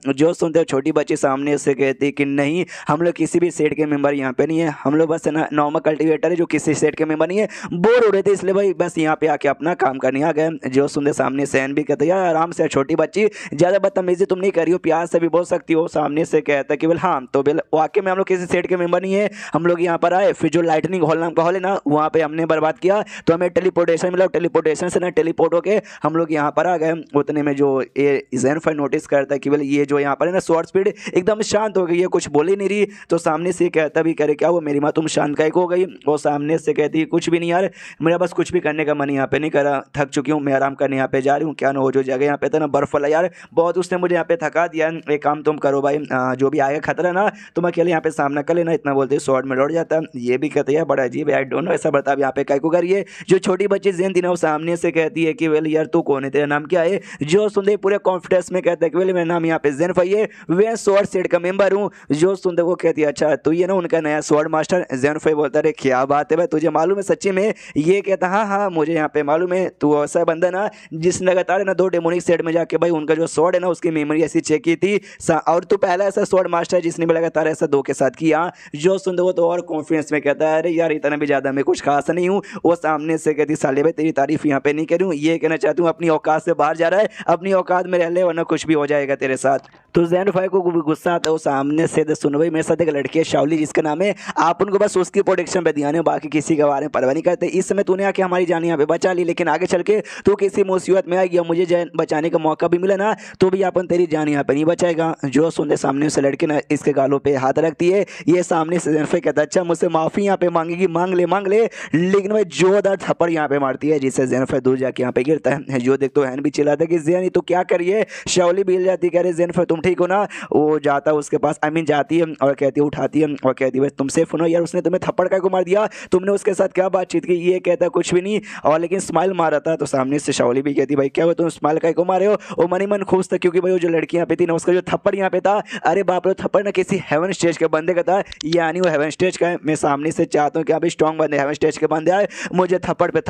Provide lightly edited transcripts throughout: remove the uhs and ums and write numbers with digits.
जो सुनते हो छोटी बच्ची सामने से कहती कि नहीं हम लोग किसी भी सेट के मेंबर यहाँ पे नहीं है, हम लोग बस ना नॉर्मल कल्टीवेटर है जो किसी सेट के मेंबर नहीं है, बोर हो रहे थे इसलिए भाई बस यहाँ पे आके अपना काम करने आ गए। जो सुनते सामने से एन भी कहते यार आराम से छोटी बच्ची, ज़्यादा बदतमीजी तुम नहीं करी हो, प्यार से भी बोल सकती हो। सामने से कहता है कि बोल हाँ तो बिल वाकई में हम लोग किसी सेट के मेंबर नहीं है, हम लोग यहाँ पर आए, फिर जो लाइटनिंग हॉल नाम का हॉल है ना वहाँ पे हमने बर्बाद किया तो हमें टेलीपोर्टेशन मिला, टेलीपोर्टेशन से ना टेलीपोर्ट होके हम लोग यहाँ पर आ गए। उतने में जो ये ज़ेन नोटिस करता है कि बोले ये जो यहाँ पर है ना शॉर्ट स्पीड एकदम शांत हो गई है, कुछ बोल ही नहीं रही। तो सामने से कहता भी करे क्या वो मेरी माँ तुम शांत काहे को हो गई। वो सामने से कहती कुछ भी नहीं यार, मेरा बस कुछ भी करने का मन यहाँ पे नहीं करा, थक चुकी हूँ, मैं आराम करने यहाँ पे जा रही हूँ। क्या ना वो जो जगह यहाँ पे था ना बर्फ वाला यार बहुत उसने मुझे यहाँ पे थका दिया, एक काम तुम करो भाई, जो भी आएगा खतरा ना तुम अकेले यहाँ पे सामना कर लेना। इतना बोलते शॉर्ट में लौट जाता। ये भी कहते हैं बड़ा अजीब है, आई डोंट नो ऐसा बर्ताव यहाँ पे काहे को करिए। जो छोटी बच्ची ज़ेन थी ना वो सामने से कहती है कि वेल यार तू कौन है, तेरा नाम क्या है। जो सुनते पूरे कॉन्फिडेंस में कहता है कि वेल मेरा नाम यहाँ पे ज़ेन है, वे स्वॉर्ड सेट का मेंबर हूँ। जो सुनते वो कहती है अच्छा तो ये ना उनका नया स्वॉर्ड मास्टर। ज़ेन बोलता है क्या बात है भाई तुझे मालूम है सच्ची में। ये कहता हाँ हाँ मुझे यहाँ पे मालूम है, तू ऐसा बंदा ना जिसने लगातार ना 2 डेमोनिक सेट में जाके भाई उनका जो स्वॉर्ड है ना उसकी मेमोरी ऐसी चेक की थी, और तू पहला ऐसा स्वॉर्ड मास्टर है जिसने भी लगातार ऐसा 2 के साथ किया। जो सुनते वो तो और कॉन्फिडेंस में कहता है अरे यार इतना भी ज़्यादा मैं कुछ खास नहीं हूँ। वो सामने से कहती साले भाई तेरी तारीफ यहाँ पे नहीं करूँ, ये कहना चाहती हूँ अपनी औकात से बाहर जा रहा है, अपनी औकात में रह ले वरना कुछ भी हो जाएगा तेरे साथ। तो ज़ेन को गुस्सा आता है, वो सामने से सुनो भाई मेरे साथ एक लड़की है शाओली जिसका नाम है, आप उनको बस उसकी प्रोटेक्शन पे ध्यान है, बाकी किसी के बारे में परवाह नहीं करते। इस समय तूने आके हमारी जान यहाँ पे बचा ली, लेकिन आगे चल के तू किसी मुसीबत में आएगी और मुझे बचाने का मौका भी मिला ना तो भी अपन तेरी जान यहाँ पे नहीं बचाएगा। जो सुनते सामने से लड़के ना इसके गालों पे हाथ रखती है, ये सामने से ज़ेन कहता अच्छा मुझसे माफ़ी यहाँ पे मांगेगी, मांग ले, लेकिन भाई जोरदार थप्पड़ यहाँ पे मारती है जिससे ज़ेन दूर जाके यहाँ पे गिरता है। जो देख तो हैन भी चिल्लाता है कि ज़ेन तो क्या करिए। शाओली भी हिल जाती है, कह रहे ज़ेन तुम ठीक हो ना। वो जाता है उसके पास, आई मीन जाती है और कहती है उठाती है और कहती है तुम सेफ हो ना यार, उसने तुम्हें थप्पड़ का को मार दिया, तुमने उसके साथ क्या बातचीत की। ये कहता है कुछ भी नहीं और लेकिन स्माइल मारा था। तो सामने से शाओली भी कहती भाई क्या हो तुम स्माइल का को मारे हो। वो मन ही मन खुश था क्योंकि भाई वो जो लड़की यहाँ पे थी ना उसका जो थप्पड़ यहाँ पे था, अरे बाप रे थप्पड़ ना किसी हेवन स्टेज के बंदे का था, यानी वो हेवन स्टेज का है। मैं सामने से चाहता हूँ कि अभी स्ट्रॉन्ग बंदे हेवन स्टेज के बंदे आए, मुझे थप्पड़ पे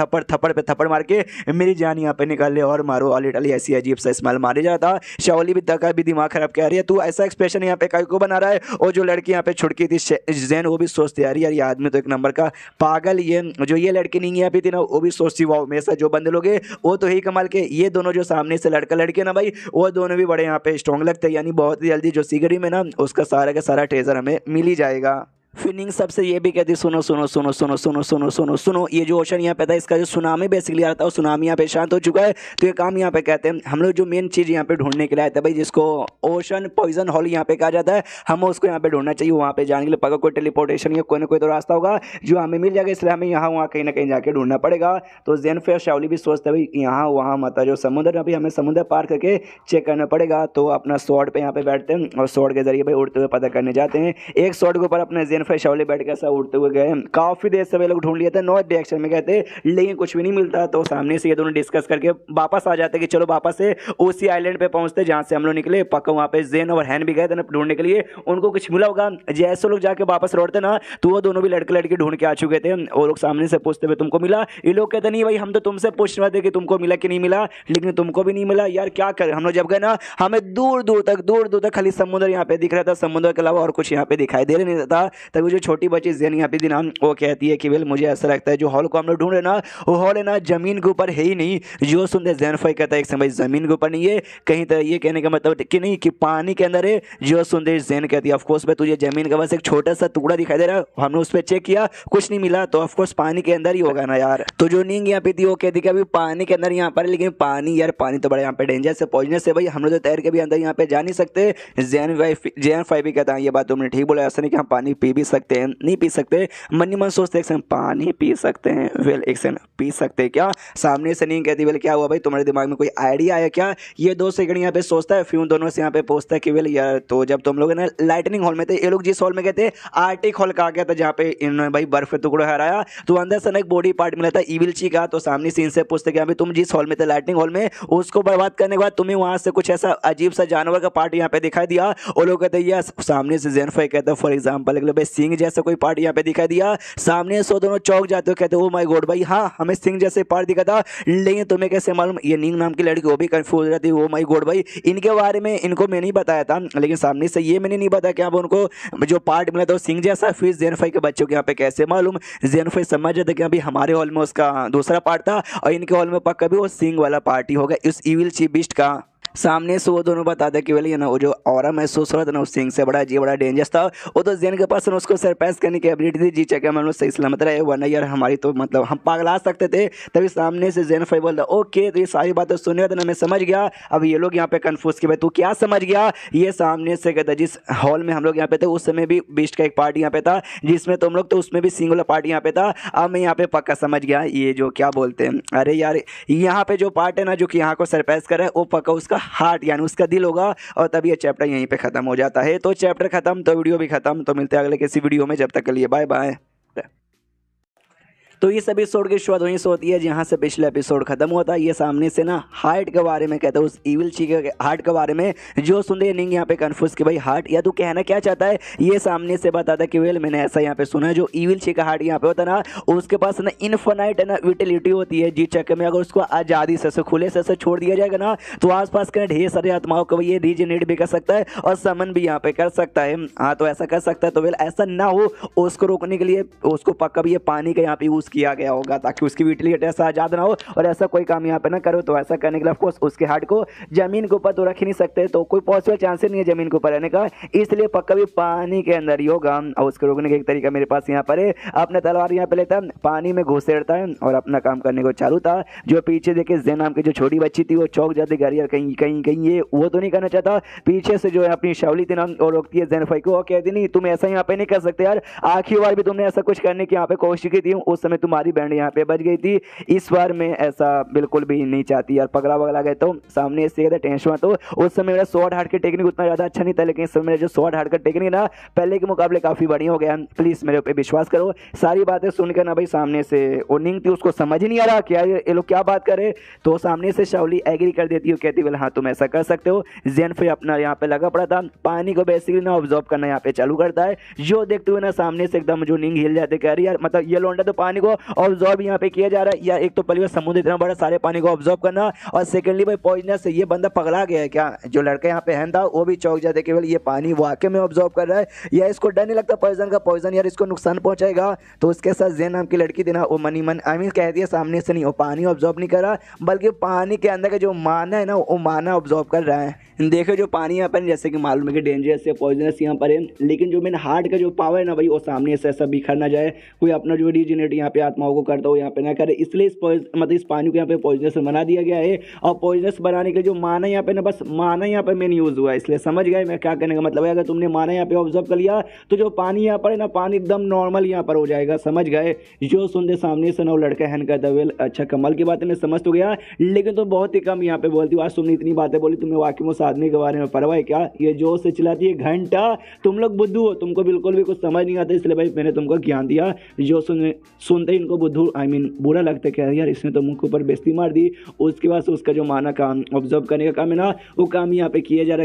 थप्पड़ मार के मेरी जान यहाँ पे निकाल ले और मारो। और लिटरली ऐसी अजीब सा स्माइल मारे जा रहा था। शाओली भी तका भी दिमाग खराब कह रही है, तू ऐसा एक्सप्रेशन यहाँ पे काय को बना रहा है। और जो लड़की यहाँ पे छुड़की थी ज़ेन वो भी सोचती यार ये आदमी तो एक नंबर का पागल, ये जो ये लड़की नहीं यहाँ पे थी ना वो भी सोचती वाह मेरे साथ जो बंदे लोग वो तो ही कमाल के। ये दोनों जो सामने से लड़का लड़के ना भाई वो दोनों भी बड़े यहाँ पे स्ट्रॉन्ग लगते हैं, यानी बहुत ही जल्दी जो सीगरी में ना उसका सारा का सारा ट्रेजर हमें मिल ही जाएगा। फिनिंग सबसे ये भी कहती सुनो सुनो सुनो सुनो सुनो सुनो सुनो सुनो, ये जो ओशन यहाँ पे था इसका जो सुनामी बेसिकली आता है वो सुनामी यहाँ पे शांत हो चुका है। तो ये काम यहाँ पे कहते हैं हम लोग जो मेन चीज़ यहाँ पे ढूंढने के लिए आए थे भाई जिसको ओशन पॉइजन हॉल यहाँ पे कहा जाता है, हमें उसको यहाँ पे ढूंढना चाहिए। वहाँ पे जाने के लिए पक्का कोई टेलीपोर्टेशन या कोई ना कोई तो रास्ता होगा जो हमें मिल जाएगा, इसलिए हमें यहाँ वहाँ कहीं ना कहीं जाके ढूंढना पड़ेगा। तो ज़ेन फिर शाओली भी सोचते हैं भाई यहाँ वहाँ मतलब जो समुद्र अभी हमें समुद्र पार करके चेक करना पड़ेगा। तो अपना स्वॉर्ड पे यहाँ पे बैठते हैं और स्वॉर्ड के जरिए भाई उड़ते हुए पता करने जाते हैं। एक स्वॉर्ड के ऊपर अपने ज़ेन फिर शाओली बैठ के उड़ते हुए गए, काफी देर से वे लोग ढूंढ लिए थे, नॉर्थ डायरेक्शन में गए थे लेकिन कुछ भी नहीं मिलता। तो सामने से ये दोनों डिस्कस करके वापस आ जाते कि चलो वापस से उसी आइलैंड पे पहुंचते जहां से हम लोग निकले। पक्का वहां पे ज़ेन और हैन भी गए थे ना ढूंढने के लिए, उनको कुछ मिला होगा। जैसे लोग जाके वापस लौटते ना तो वो दोनों भी लड़के लड़के ढूंढ के आ चुके थे। वो लोग सामने से पूछते हुए तुमको मिला, ये लोग कहते नहीं भाई हम तो तुमसे पूछ रहे थे कि तुमको मिला कि नहीं मिला, लेकिन तुमको भी नहीं मिला। यार क्या करें, हम लोग जब गए ना हमें दूर दूर तक खाली समुद्र यहाँ पे दिख रहा था, समुद्र के अलावा और कुछ यहाँ पे दिखाई दे नहीं था। तब जो छोटी बच्ची ज़ेन यहाँ पे थी ना वो कहती है कि वेल मुझे ऐसा लगता है जो हॉल को हम लोग ढूंढ रहे ना वो हॉल है ना जमीन के ऊपर है ही नहीं। जो सुनते ज़ेन कहता है एक समय जमीन के ऊपर नहीं है कहीं तरह, ये कहने का मतलब कि नहीं कि पानी के अंदर है। जो सुनते ज़ेन कहती है ऑफकोर्स भाई तुझे जमीन का बस एक छोटा सा टुकड़ा दिखाई दे रहा है, हमने उस पर चेक किया कुछ नहीं मिला, तो ऑफकोर्स पानी के अंदर ही होगा ना यार। तो जो नींग यहाँ पे थी वो कहती कि अभी पानी के अंदर यहाँ पर, लेकिन पानी यार पानी तो बड़ा यहाँ पे डेंजर से पहुंचने से भाई हम लोग तो तैर के भी अंदर यहाँ पे जा नहीं सकते। ज़ेन भी कहता है ये बात तुमने ठीक बोला, ऐसा नहीं कि हम पानी पी भी सकते हैं, नहीं पी सकते। मन मन सोचते एक सेकंड पानी पी सकते हैं, वेल एक सेकंड पी सकते हैं क्या। सामने से नहीं कहती वेल क्या हुआ भाई तुम्हारे दिमाग में कोई आइडिया आया क्या। ये 2 सेकंड यहाँ पे सोचता है, फिर दोनों से यहाँ पे पूछता है कि वेल यार तो जब तुम लोग ना लाइटनिंग हॉल में थे, ये लोग जिस हॉल में गए थे आर्टिक हॉल कहा गया था जहाँ पे इन्होंने भाई बर्फ टुकड़ा हराया, तो अंदर से ना एक बॉडी पार्ट मिला था इविलची का। तो सामने से इनसे पूछते कि तुम जिस हॉल में थे लाइटनिंग हॉल में, उसको बर्बाद करने के बाद तुम्हें वहां से कुछ ऐसा अजीब सा जानवर का पार्ट यहाँ पे दिखाई दिया। और लोग कहते हैं यस। सामने से ज़ेन कहता है फॉर एग्जाम्पल सिंह जैसा कोई पार्ट यहाँ पे दिखाई दिया। सामने से वो दोनों चौक जाते हो, कहते ओ माय गॉड भाई हाँ हमें सिंह जैसे पार्ट दिखा था, लेकिन तुम्हें कैसे मालूम? ये नींग नाम की लड़की वो भी कंफ्यूज रहती है, ओ माय गॉड भाई इनके बारे में इनको मैं नहीं बताया था, लेकिन सामने से ये मैंने नहीं बताया कि अब उनको जो पार्ट मिला था वो सिंह जैसा। फिर जेनफाई के बच्चों को यहाँ पे कैसे मालूम? जेनफाई समझ रहे थे कि अभी हमारे हॉल में उसका दूसरा पार्ट था और इनके हॉल में पक्का भी वो सिंह वाला पार्टी होगा उस इविल चीफ बीस्ट का। सामने से वो दोनों बताते कि बोले ना वो जो ऑरा महसूस हो रहा था ना उस सिंह से बड़ा जी बड़ा डेंजरस था, वो तो जेन के पास उसको सरपाइज करने की एबिलिटी थी। जी चेक हम लोग सही सलामत रहे, वरना यार हमारी तो मतलब हम पागला सकते थे। तभी सामने से जेन फाई बोलता ओके तो ये सारी बातें सुने था ना मैं समझ गया। अब ये लोग यहाँ पे कन्फ्यूज कि भाई तू क्या समझ गया? ये सामने से कहता जिस हॉल में हम लोग यहाँ पे थे उस समय भी बीस्ट का एक पार्ट यहाँ पे था जिसमें तुम लोग तो उसमें भी सिंह वाला पार्ट यहाँ पे था। अब मैं यहाँ पे पक्का समझ गया ये जो क्या बोलते हैं, अरे यार यहाँ पे जो पार्ट है ना जो कि यहाँ को सरपाइज कर रहा है वो पक्का उसका हार्ट यानी उसका दिल होगा। और तब ये चैप्टर यहीं पे खत्म हो जाता है। तो चैप्टर खत्म तो वीडियो भी खत्म। तो मिलते हैं अगले किसी वीडियो में, जब तक के लिए बाय बाय। तो इस एपिसोड की शुरुआत वहीं से होती है जहाँ से पिछला एपिसोड खत्म होता है। ये सामने से ना हार्ट के बारे में कहता है, उस इविल ची के हार्ट के बारे में जो सुनते नहीं यहाँ पे कंफ्यूज कि भाई हार्ट या तू कहना क्या चाहता है। ये सामने से बताता कि वेल मैंने ऐसा यहाँ पे सुना है जो इविल ची का हार्ट यहाँ पे होता है ना उसके पास ना इनफाइनाइट है ना विटिलिटी होती है। जी चक्कर में अगर उसको आज़ादी से खुले से छोड़ दिया जाएगा ना तो आसपास के ढेर सारे आत्माओं को ये रीजनरेट भी कर सकता है और समन भी यहाँ पे कर सकता है। हाँ तो ऐसा कर सकता है। तो वेल ऐसा ना हो उसको रोकने के लिए उसको पक्का भी ये पानी का यहाँ पे यूज़ किया गया होगा ताकि उसकी विटिलिटी ऐसा आज़ाद ना हो और ऐसा कोई काम यहाँ पे ना करो। तो ऐसा करने के लिए ऑफकोर्स उसके हार्ट को जमीन के ऊपर तो रख ही नहीं सकते, तो कोई पॉसिबल चांस नहीं है जमीन के ऊपर रहने का, इसलिए पक्का भी पानी के अंदर ही होगा। और उसको रोकने का एक तरीका मेरे पास यहाँ पर है, अपना तलवार यहाँ पे लेता है पानी में घुसेड़ता है और अपना काम करने को चालू था। जो पीछे देखे जेन नाम की जो छोटी बच्ची थी वो चौक जाती घर यार कहीं कहीं कहीं ये वो तो नहीं करना चाहता। पीछे से जो है अपनी शावली थी ना और रोकती है जेन फाई को और कहती नहीं तुम ऐसा यहाँ पे नहीं कर सकते यार, आखिरी बार भी तुमने ऐसा कुछ करने की यहाँ पे कोशिश की थी, उस समय तुम्हारी बैंड यहाँ पे बच गई थी, इस बार मैं ऐसा बिल्कुल भी नहीं चाहती यार। पगला वगला गए तो सामने से टेंशन। तो उस समय मेरा स्वॉर्ड हार्ट की टेक्निक उतना ज़्यादा अच्छा नहीं था, लेकिन इस समय मेरा जो स्वॉर्ड हार्ट का टेक्निक ना पहले के मुकाबले काफ़ी बढ़िया हो गया। प्लीज़ मेरे पे विश्वास करो। सारी बातें सुनकर ना भाई सामने से ओनिंग थी उसको समझ ही नहीं आ रहा क्या ये लोग क्या बात करे। तो सामने से शावली एग्री कर देती है, कहती बोले हाँ तुम ऐसा कर सकते हो। जेन फिर अपना यहाँ पे लगा पड़ा था पानी को बेसिकली ना ऑब्जॉर्व करना यहाँ पे चालू करता है। जो देखते हुए ना सामने से एकदम जो नींद हिल जाते कह रही यार मतलब ये लौंडा तो पानी को ऑब्जॉर्व यहाँ पे किया जा रहा है यार। एक तो पहले समुद्र इतना बड़ा सारे पानी को ऑब्जॉर्व करना और सेकेंडली भाई पॉइजनस से ये बंदा पगला गया है क्या? जो लड़का यहाँ पे है था वो भी चौक जाते केवल ये पानी वाकई में ऑब्जॉर्व कर रहा है या इसको डर नहीं लगता पॉइजन का, पॉइजन यार इसको नुकसान पहुंचाएगा। तो उसके साथ जेन नाम की लड़की थी ना वो मनी मन आई मीन कहती है सामने से नहीं वो पानी ऑब्जॉर्व नहीं कर रहा बल्कि पानी के अंदर का जो माना है ना वो माना ऑब्जॉर्व कर रहा है। देखो जो पानी यहाँ पर जैसे कि मालूम है कि डेंजरस या पॉइजनस यहाँ पर है, लेकिन जो मेन हार्ट का जो पावर है ना भाई वो सामने से ऐसा बिखर ना जाए, कोई अपना जो रीजनरेट यहाँ पे आत्माओं को करता हो यहाँ पे ना करे, इसलिए मतलब इस पानी को यहाँ पे पॉइजनस बना दिया गया है। और पॉइजनस बनाने के जो माना यहाँ पे ना बस माना यहाँ पे मेन यूज हुआ है, इसलिए समझ गए मैं क्या कहने का मतलब है। अगर तुमने माना यहाँ पे ऑब्जर्व कर लिया तो जो पानी यहाँ पर है ना पानी एकदम नॉर्मल यहाँ पर हो जाएगा, समझ गए। जो सुनते सामने से ना वो लड़का हैन का दवेल अच्छा कमाल की बात है मैं समझ तो गया, लेकिन तुम बहुत ही कम यहाँ पे बोलती हो। आज तुमने इतनी बातें बोली, तुम्हें वाकई में उस आदमी के बारे में परवाह है क्या? ये जोर से चिल्लाती है घंटा, तुम लोग बुद्धू हो, तुमको बिल्कुल भी कुछ समझ नहीं आता, इसलिए भाई मैंने तुमको ज्ञान दिया। जो सुनते ही इनको बुद्धू आई मीन बुरा लगता है, कह यार इसने तो मुंह के ऊपर बेइज्जती मार दी। उसके बाद से उसका जो माना काम ऑब्जर्व करने का काम है ना वो काम यहाँ पे किया जा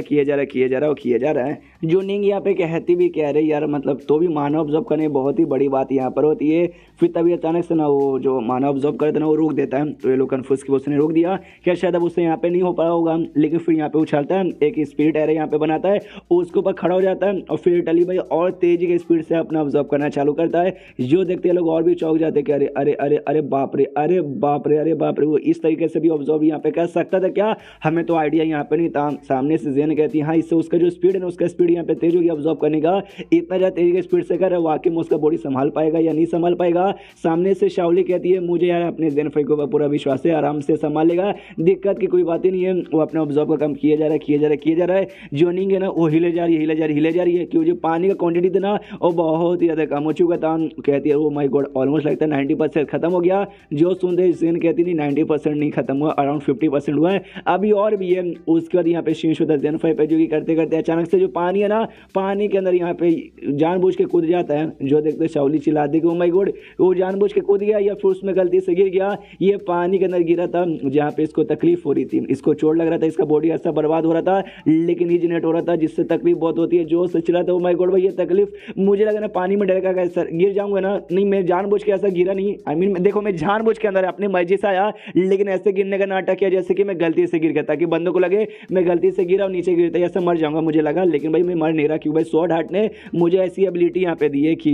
रहा है। जो निंग यहाँ पे कहती भी कह रहे यार मतलब तो भी माना ऑब्जर्व करने बहुत ही बड़ी बात यहाँ पर होती है। फिर तभी अचानक से ना वो जो माना ऑब्जर्व करते ना वो रोक देता है। तो ये लोग कन्फ्यूज कि उसने रोक दिया क्या, शायद अब उससे यहाँ पे नहीं हो पाया होगा। लेकिन फिर यहाँ पे उछलता है, एक स्पिरिट एरे यहाँ पे बनाता है, उसके ऊपर खड़ा हो जाता है और फिर टली भाई और तेजी के स्पीड से अपना ऑब्जर्व करना चालू करता है। जो देखते हैं लोग और भी चौंक जाते हैं कि अरे अरे अरे अरे बाप रे अरे बाप रे अरे बाप रे, वो इस तरीके से भी ऑब्जर्व यहाँ पे कर सकता था क्या? हमें तो आइडिया यहाँ पे नहीं था। सामने से जेन कहती है हाँ इससे उसका जो स्पीड है ना उसका स्पीड यहाँ पे तेज हो गया ऑब्जर्व करने का, इतना ज़्यादा तेजी के स्पीड से कर वाकई में उसका बॉडी संभाल पाएगा या नहीं संभाल पाएगा। सामने से शावली कहती है मुझे यार अपने जेन फाई के ऊपर पूरा विश्वास है, आराम से संभाल लेगा, दिक्कत की कोई बात ही नहीं है। वो अपने ऑब्जर्व का काम किया जा रहा है। जो निंग है ना वो हिले जा रही है क्योंकि जो पानी का क्वांटिटी था ना वो बहुत ही ज़्यादा कम हो चुका था। कहती है oh my God almost like लगता है 90% खत्म हो गया। जो सुनते सीन कहती नहीं 90% नहीं खत्म हुआ, अराउंड 50% हुआ है, अभी और भी है। उसके बाद यहाँ पे शीश होता है जेन 5 पे, जो कि करते करते अचानक से जो पानी है ना, पानी के अंदर यहाँ पे जानबूझ के कूद जाता है। जो देखते शाओली चिल्लाती कि ओ माय गॉड, वो जानबूझ के कूद गया या फिर उसमें गलती से गिर गया। ये पानी के अंदर गिरा था जहाँ पे इसको तकलीफ हो रही थी, इसको चोट लग रहा था, इसका बॉडी ऐसा बर्बाद हो रहा था, लेकिन ही जनरेट हो रहा था जिससे तकलीफ बहुत होती है। जो सोच रहा था ओ माय गॉड भाई ये तकलीफ, मुझे लगा ना पानी में डरेगा कैसे गिर जाऊंगा ना, नहीं मैं जानबूझ के ऐसा गिरा नहीं। आई मीन देखो मैं जानबूझ के अंदर अपनी मर्जी से आया, लेकिन ऐसे गिरने का नाटक किया जैसे कि मैं गलती से गिर गया, ताकि बंदों को लगे मैं गलती से गिरा और नीचे गिरता ऐसा मर जाऊंगा मुझे लगा। लेकिन भाई मैं मर नहीं रहा, क्योंकि भाई स्वॉर्ड हार्ट ने मुझे ऐसी एबिलिटी यहाँ पे दी है कि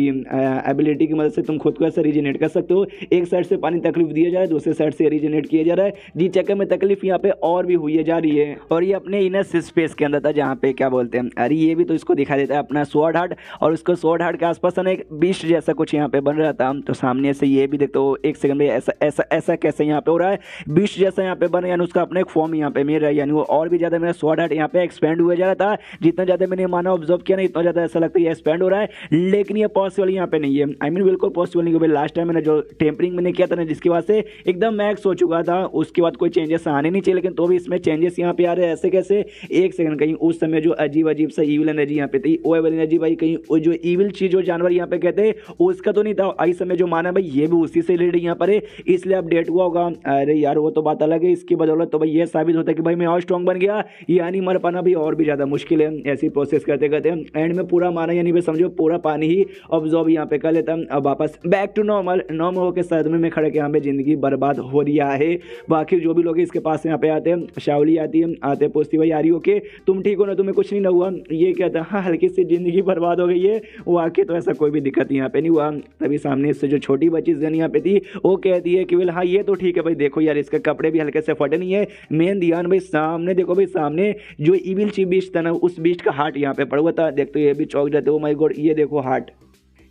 एबिलिटी की मदद से तुम खुद को ऐसा रीजनरेट कर सकते हो। एक साइड से पानी तकलीफ दिया जा रहा है, दूसरे साइड से रीजनरेट किया जा रहा है, जी चक्कर में तकलीफ यहाँ पे और भी हुई जा रही है। और ये अपने इनर स्पेस के अंदर था जहाँ पे क्या बोलते हैं, अरे ये भी तो इसको दिखा देता है अपना स्वॉर्ड हार्ट, और उसको स्वॉर्ड हार्ट के आसपास ना एक बीस्ट जैसा कुछ यहाँ पे बन रहा था। तो सामने से ये भी देखते हो, एक सेकंड में ऐसा ऐसा ऐसा कैसे यहाँ पे हो रहा है, बीस्ट जैसा यहाँ पे बन, यानी उसका अपना एक फॉर्म यहाँ पे मिल रहा है, यानी वो और भी ज्यादा मेरा स्वॉर्ड हार्ट यहाँ पे एक्सपेंड हुआ जा रहा था। जितना ज्यादा मैंने माना ऑब्जर्व किया ना, इतना ज्यादा ऐसा लगता है ये एक्सपेंड हो रहा है, लेकिन ये पॉसिबल यहाँ पे नहीं है। आई मीन बिल्कुल पॉसिबल नहीं। लास्ट टाइम मैंने जो टेम्परिंग मैंने किया था ना, जिसकी वजह से एकदम मैक्स हो चुका था, उसके बाद कोई चेंजेस आने नहीं चाहिए, लेकिन तो भी इसमें चेंजेस यहाँ पे आ रहे हैं। ऐसे कैसे, एक सेकंड, कहीं उस समय जो अजीब अजीब सा ईविल एनर्जी यहाँ पे थी, वो एविल एनर्जी भाई कहीं वो जो ईविल चीज जो जानवर यहाँ पे कहते हैं उसका तो नहीं था। इस समय जो माना भाई ये भी उसी से रिलेटेड यहाँ पर है, इसलिए अपडेट हुआ होगा। अरे यार वो तो बात अलग है, इसकी बदौलत तो भाई ये साबित होता है कि भाई मैं और स्ट्रॉन्ग बन गया, यानी मर पाना भी और भी ज्यादा मुश्किल है ऐसी प्रोसेस करते करते। एंड में पूरा माना, यानी समझो पूरा पानी ही ऑब्जॉर्ब यहाँ पे कर लेता। अब वापस बैक टू नॉर्मल, नॉर्मल होकर सदमे में खड़े के यहाँ पे जिंदगी बर्बाद हो रही है। बाकी जो भी लोग इसके पास यहाँ पे आते हैं, शाओली आती है, आते पूछती भाई यारी ओके तुम ठीक हो ना, तुम्हें कुछ नहीं ना हुआ? ये कहता है हाँ हल्की सी जिंदगी बर्बाद हो गई है, वो आके तो ऐसा कोई भी दिक्कत यहाँ पे नहीं हुआ। तभी सामने से जो छोटी बच्ची जन यहाँ पे थी वो कहती है कि वेल हाँ ये तो ठीक है भाई, देखो यार इसके कपड़े भी हल्के से फटे नहीं है, मेन ध्यान भाई सामने देखो भाई, सामने जो इविल ची बीस्ट था ना, उस बीस्ट का हार्ट यहाँ पे पड़ा हुआ था। देखते ये भी चौंक जाते हो, माय गॉड ये देखो हार्ट।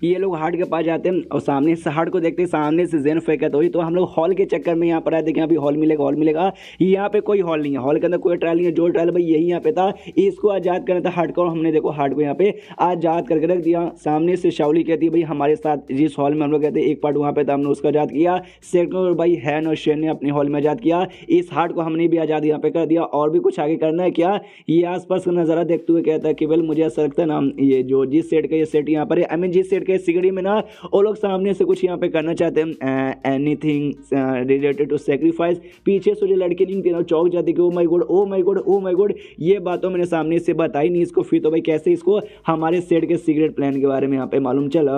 ये लोग हार्ट के पास जाते हैं और सामने से हार्ट को देखते हैं, सामने से जेन फेंका तो हम लोग हॉल के चक्कर में यहाँ पर आए थे कि यहाँ भी हॉल मिलेगा हॉल मिलेगा। यहाँ पे कोई हॉल नहीं है, हॉल के अंदर कोई ट्रायल नहीं है। जो ट्रायल भाई यही यहाँ पे था, इसको आज़ाद करना था हार्ट को, हमने देखो हार्ट को यहाँ पे आज़ाद करके रख दिया। सामने से शाओली कहती है भाई हमारे साथ जिस हॉल में हम लोग कहते हैं एक पार्ट वहाँ पे था, हमने उसको आज़ाद किया। सेकंड भाई हैन और शेन ने अपने हॉल में आज़ाद किया, इस हार्ट को हमने भी आज़ाद यहाँ पे कर दिया। और भी कुछ आगे करना है क्या? ये आसपास का नज़ारा देखते हुए कहता है कि वेल मुझे ऐसा लगता है ना, ये जो जिस सेट का ये सेट यहाँ पर है, आई मीन जिस सेट के सिगड़ी में ना वो लोग सामने से कुछ यहाँ पे करना चाहते हैं, एनीथिंग रिलेटेड टू सेक्रीफाइस। पीछे से जो लड़की नहीं थी ना चौक जाती कि oh my God oh my God oh my God, ये बातों मैंने सामने से बताई नहीं इसको। फिर तो भाई कैसे इसको हमारे सेट के सीक्रेट प्लान के बारे में यहाँ पे मालूम चला।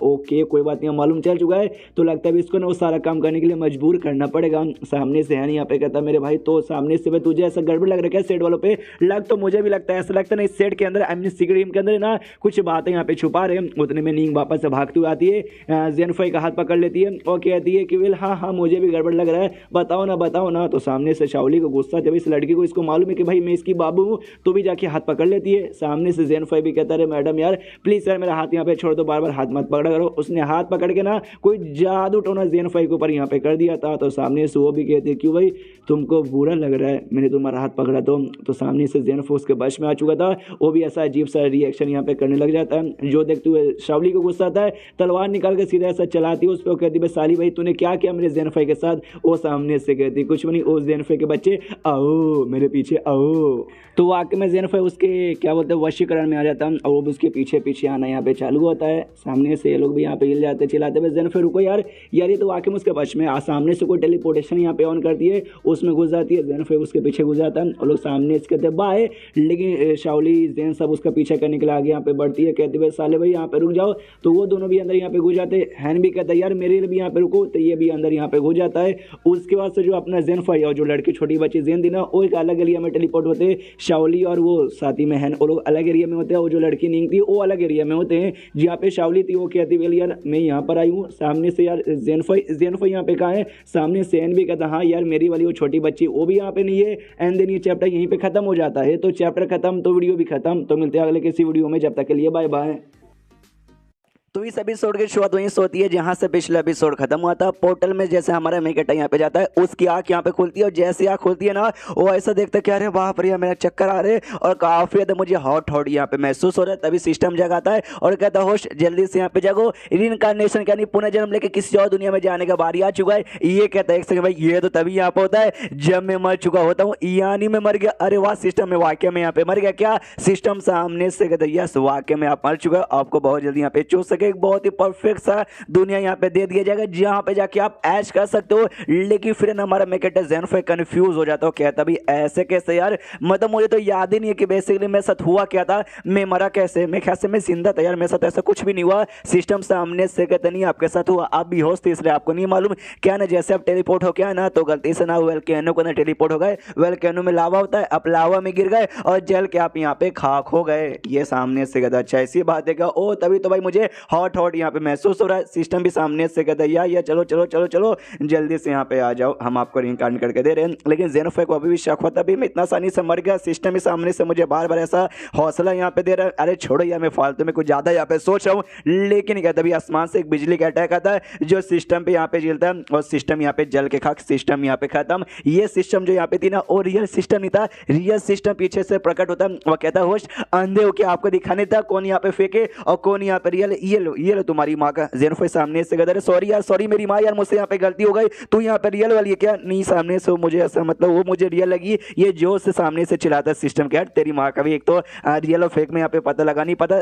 ओके कोई बात नहीं, मालूम चल चुका है, तो लगता है इसको ना वो सारा काम करने के लिए मजबूर करना पड़ेगा। सामने से है नहीं यहाँ पे कहता मेरे भाई, तो सामने से तुझे ऐसा गड़बड़ लग रहा है सेट वालों पे? लग तो मुझे भी लगता है, ऐसा लगता है ना इस सेट के अंदर आई मीन सीक्रेट के अंदर ना कुछ बातें यहाँ पे छुपा रहे हैं। उतने में नींग वापस से भागती हुई आती है, जेनफाई का हाथ पकड़ लेती है और कहती है कि वेल हाँ हाँ मुझे भी गड़बड़ लग रहा है, बताओ ना। तो सामने से शाओली को गुस्सा, जब इस लड़की को इसको मालूम है कि भाई मैं इसकी बाबू हूँ, तो भी जाके हाथ पकड़ लेती है। सामने से जेनफाई भी कहता है मैडम यार प्लीज यार मेरा हाथ यहाँ पे छोड़ दो, बार बार हाथ मत पकड़ा करो। उसने हाथ पकड़ के ना कोई जादू टोना जेनफाई के ऊपर यहाँ पे कर दिया था। तो सामने से वो भी कहती है क्यों भाई तुमको बुरा लग रहा है मैंने तुम्हारा हाथ पकड़ा तो सामने से जेनफो उसके बश में आ चुका था, वो भी ऐसा अजीब सा रिएक्शन यहाँ पे करने लग जाता है। जो देखते हुए शाओली को गुस्सा आता है, तलवार निकाल के सीधा ऐसा चलाती है उस पर, कहती है साली भाई तूने क्या किया मेरे जेनफाई के साथ? वो सामने से कहती कुछ नहीं, ओ जेनफाई के बच्चे आओ मेरे पीछे आओ। तो वाकई में जेनफाई उसके क्या बोलते हैं वशीकरण में आ जाता है और वो भी उसके पीछे पीछे आना यहाँ पे चालू होता है। सामने से ये लोग भी यहाँ पे हिल जाते चिल्लाते हुए जेनफाई रुको यार ये तो वाकई में उसके बच में। सामने से कोई टेलीपोर्टेशन यहाँ पे ऑन करती है, उसमें घुस जाती है, जेनफाई उसके पीछे घुस जाता है और लोग सामने से कहते हैं बाय। लेकिन शाओली जेन सब उसका पीछा करने के लिए आगे यहाँ पे बढ़ती है, कहती है साले भाई यहाँ पे रुक जाओ। तो वो दोनों भी अंदर यहाँ पे घुस जाते हैं। हैन भी कहता है यार मेरे लिए भी यहाँ पे रुको, तो ये भी अंदर यहाँ पे घुस जाता है। उसके बाद से जो अपना जेनफाई और जो लड़की छोटी बच्ची जेन थी ना, वो एक अलग एरिया में टेलीपोर्ट होते हैं। शाओली और वो साथी में हैन वो लोग अलग एरिया में होते हैं, और जो लड़की नींग थी वो अलग एरिया में होते हैं। जहाँ पे शाओली थी वो कहती है यार मैं यहाँ पर आई हूँ। सामने से यार जेनफाई यहाँ पे कहाँ है? सामने से हैन भी कहता हाँ यार मेरी वाली वो छोटी बच्ची वो भी यहाँ पे नहीं है। एंड देन ये चैप्टर यहीं पे खत्म हो जाता है। तो चैप्टर खत्म तो वीडियो भी खत्म। तो मिलते हैं अगले किसी वीडियो में, जब तक के लिए बाय बाय। तो इस एपिसोड की शुरुआत वहीं से होती है जहां से पिछला एपिसोड खत्म हुआ था। पोर्टल में जैसे हमारा मेकेटा यहाँ पे जाता है, उसकी आंख यहाँ पे खुलती है और जैसे आंख खुलती है ना, वो ऐसा देखता है कि अरे बाप रे मेरा चक्कर आ रहे और काफी ज्यादा मुझे हॉट हॉट यहाँ पे महसूस हो रहा है। तभी सिस्टम जगाता है और कहता है होश जल्दी से यहाँ पे जगो, रिइंकार्नेशन यानी पुनर्जन्म लेके किसी और दुनिया में जाने का बारी आ चुका है। ये कहता है एक सेकंड भाई, ये तो तभी यहाँ पे होता है जब मैं मर चुका होता हूँ, यानी मैं मर गया। अरे वाह, सिस्टम में वाक्य में यहाँ पे मर गया क्या? सिस्टम सामने से कहता है यस वाक्य में आप मर चुका, आपको बहुत जल्दी यहाँ पे चूस सके एक बहुत ही परफेक्ट सा दुनिया यहाँ पे दे दिया जाएगा जहाँ पे जाके आप ऐश कर सकते हो। लेकिन फिर हमारा मेकेटा ज़ेनोफाई कंफ्यूज हो जाता हो, कहता भी ऐसे कैसे यार, मतलब मुझे तो याद ही नहीं है कि बेसिकली मेरे साथ हुआ क्या था, मैं मरा कैसे, मैं ख्याल से मैं जिंदा था यार, मेरे साथ ऐसा कुछ भी नहीं हुआ। सिस्टम सामने से कहता नहीं आपके साथ हुआ, आप बेहोश थे इसलिए आपको नहीं मालूम क्या ना, जैसे आप टेलीपोर्ट हो गया ना तो गलती से ना वेलकैनो को ना टेलीपोर्ट हो गए, वेलकैनो में लावा होता है, आप लावा में गिर गए और जल के आप यहाँ पे खाक हो गए। ये सामने से कहता अच्छा ऐसी बात है क्या? ओ तभी तो भाई मुझे हॉट हॉट यहाँ पे महसूस हो रहा है। सिस्टम भी सामने से कहता है या चलो चलो चलो चलो जल्दी से यहाँ पे आ जाओ, हम आपको रिइंकार्नेट करके दे रहे हैं। लेकिन ज़ेनोफाई को अभी भी शक होता भी मैं इतना आसानी से मर गया। सिस्टम भी सामने से मुझे बार बार ऐसा हौसला यहाँ पे दे रहा है, अरे छोड़ो यार मैं फालतू में कुछ ज़्यादा यहाँ पे सोच रहा हूँ। लेकिन कहता भी आसमान से एक बिजली का अटैक आता है जो सिस्टम पे यहाँ पे जलता है और सिस्टम यहाँ पे जल के खाक, सिस्टम यहाँ पे खत्म। ये सिस्टम जो यहाँ पे थी ना वो रियल सिस्टम नहीं था, रियल सिस्टम पीछे से प्रकट होता। वो कहता है होश अंधे हो क्या, आपको दिखाने था कौन यहाँ पे फेंके और कौन यहाँ पे रियल, ये लो तुम्हारी माँ का। ज़ेनोफाई सामने से कहता है सॉरी यार, सॉरी मेरी माँ यार, मुझसे यहाँ पे गलती हो गई, तू यहाँ पे रियल वाली है क्या? नहीं सामने से मुझे ऐसा मतलब वो मुझे रियल लगी। ये जोर से सामने से चिल्लाता है सिस्टम के यार तेरी माँ का भी एक तो रियल और फेक में यहाँ पे पता लगा नहीं पता,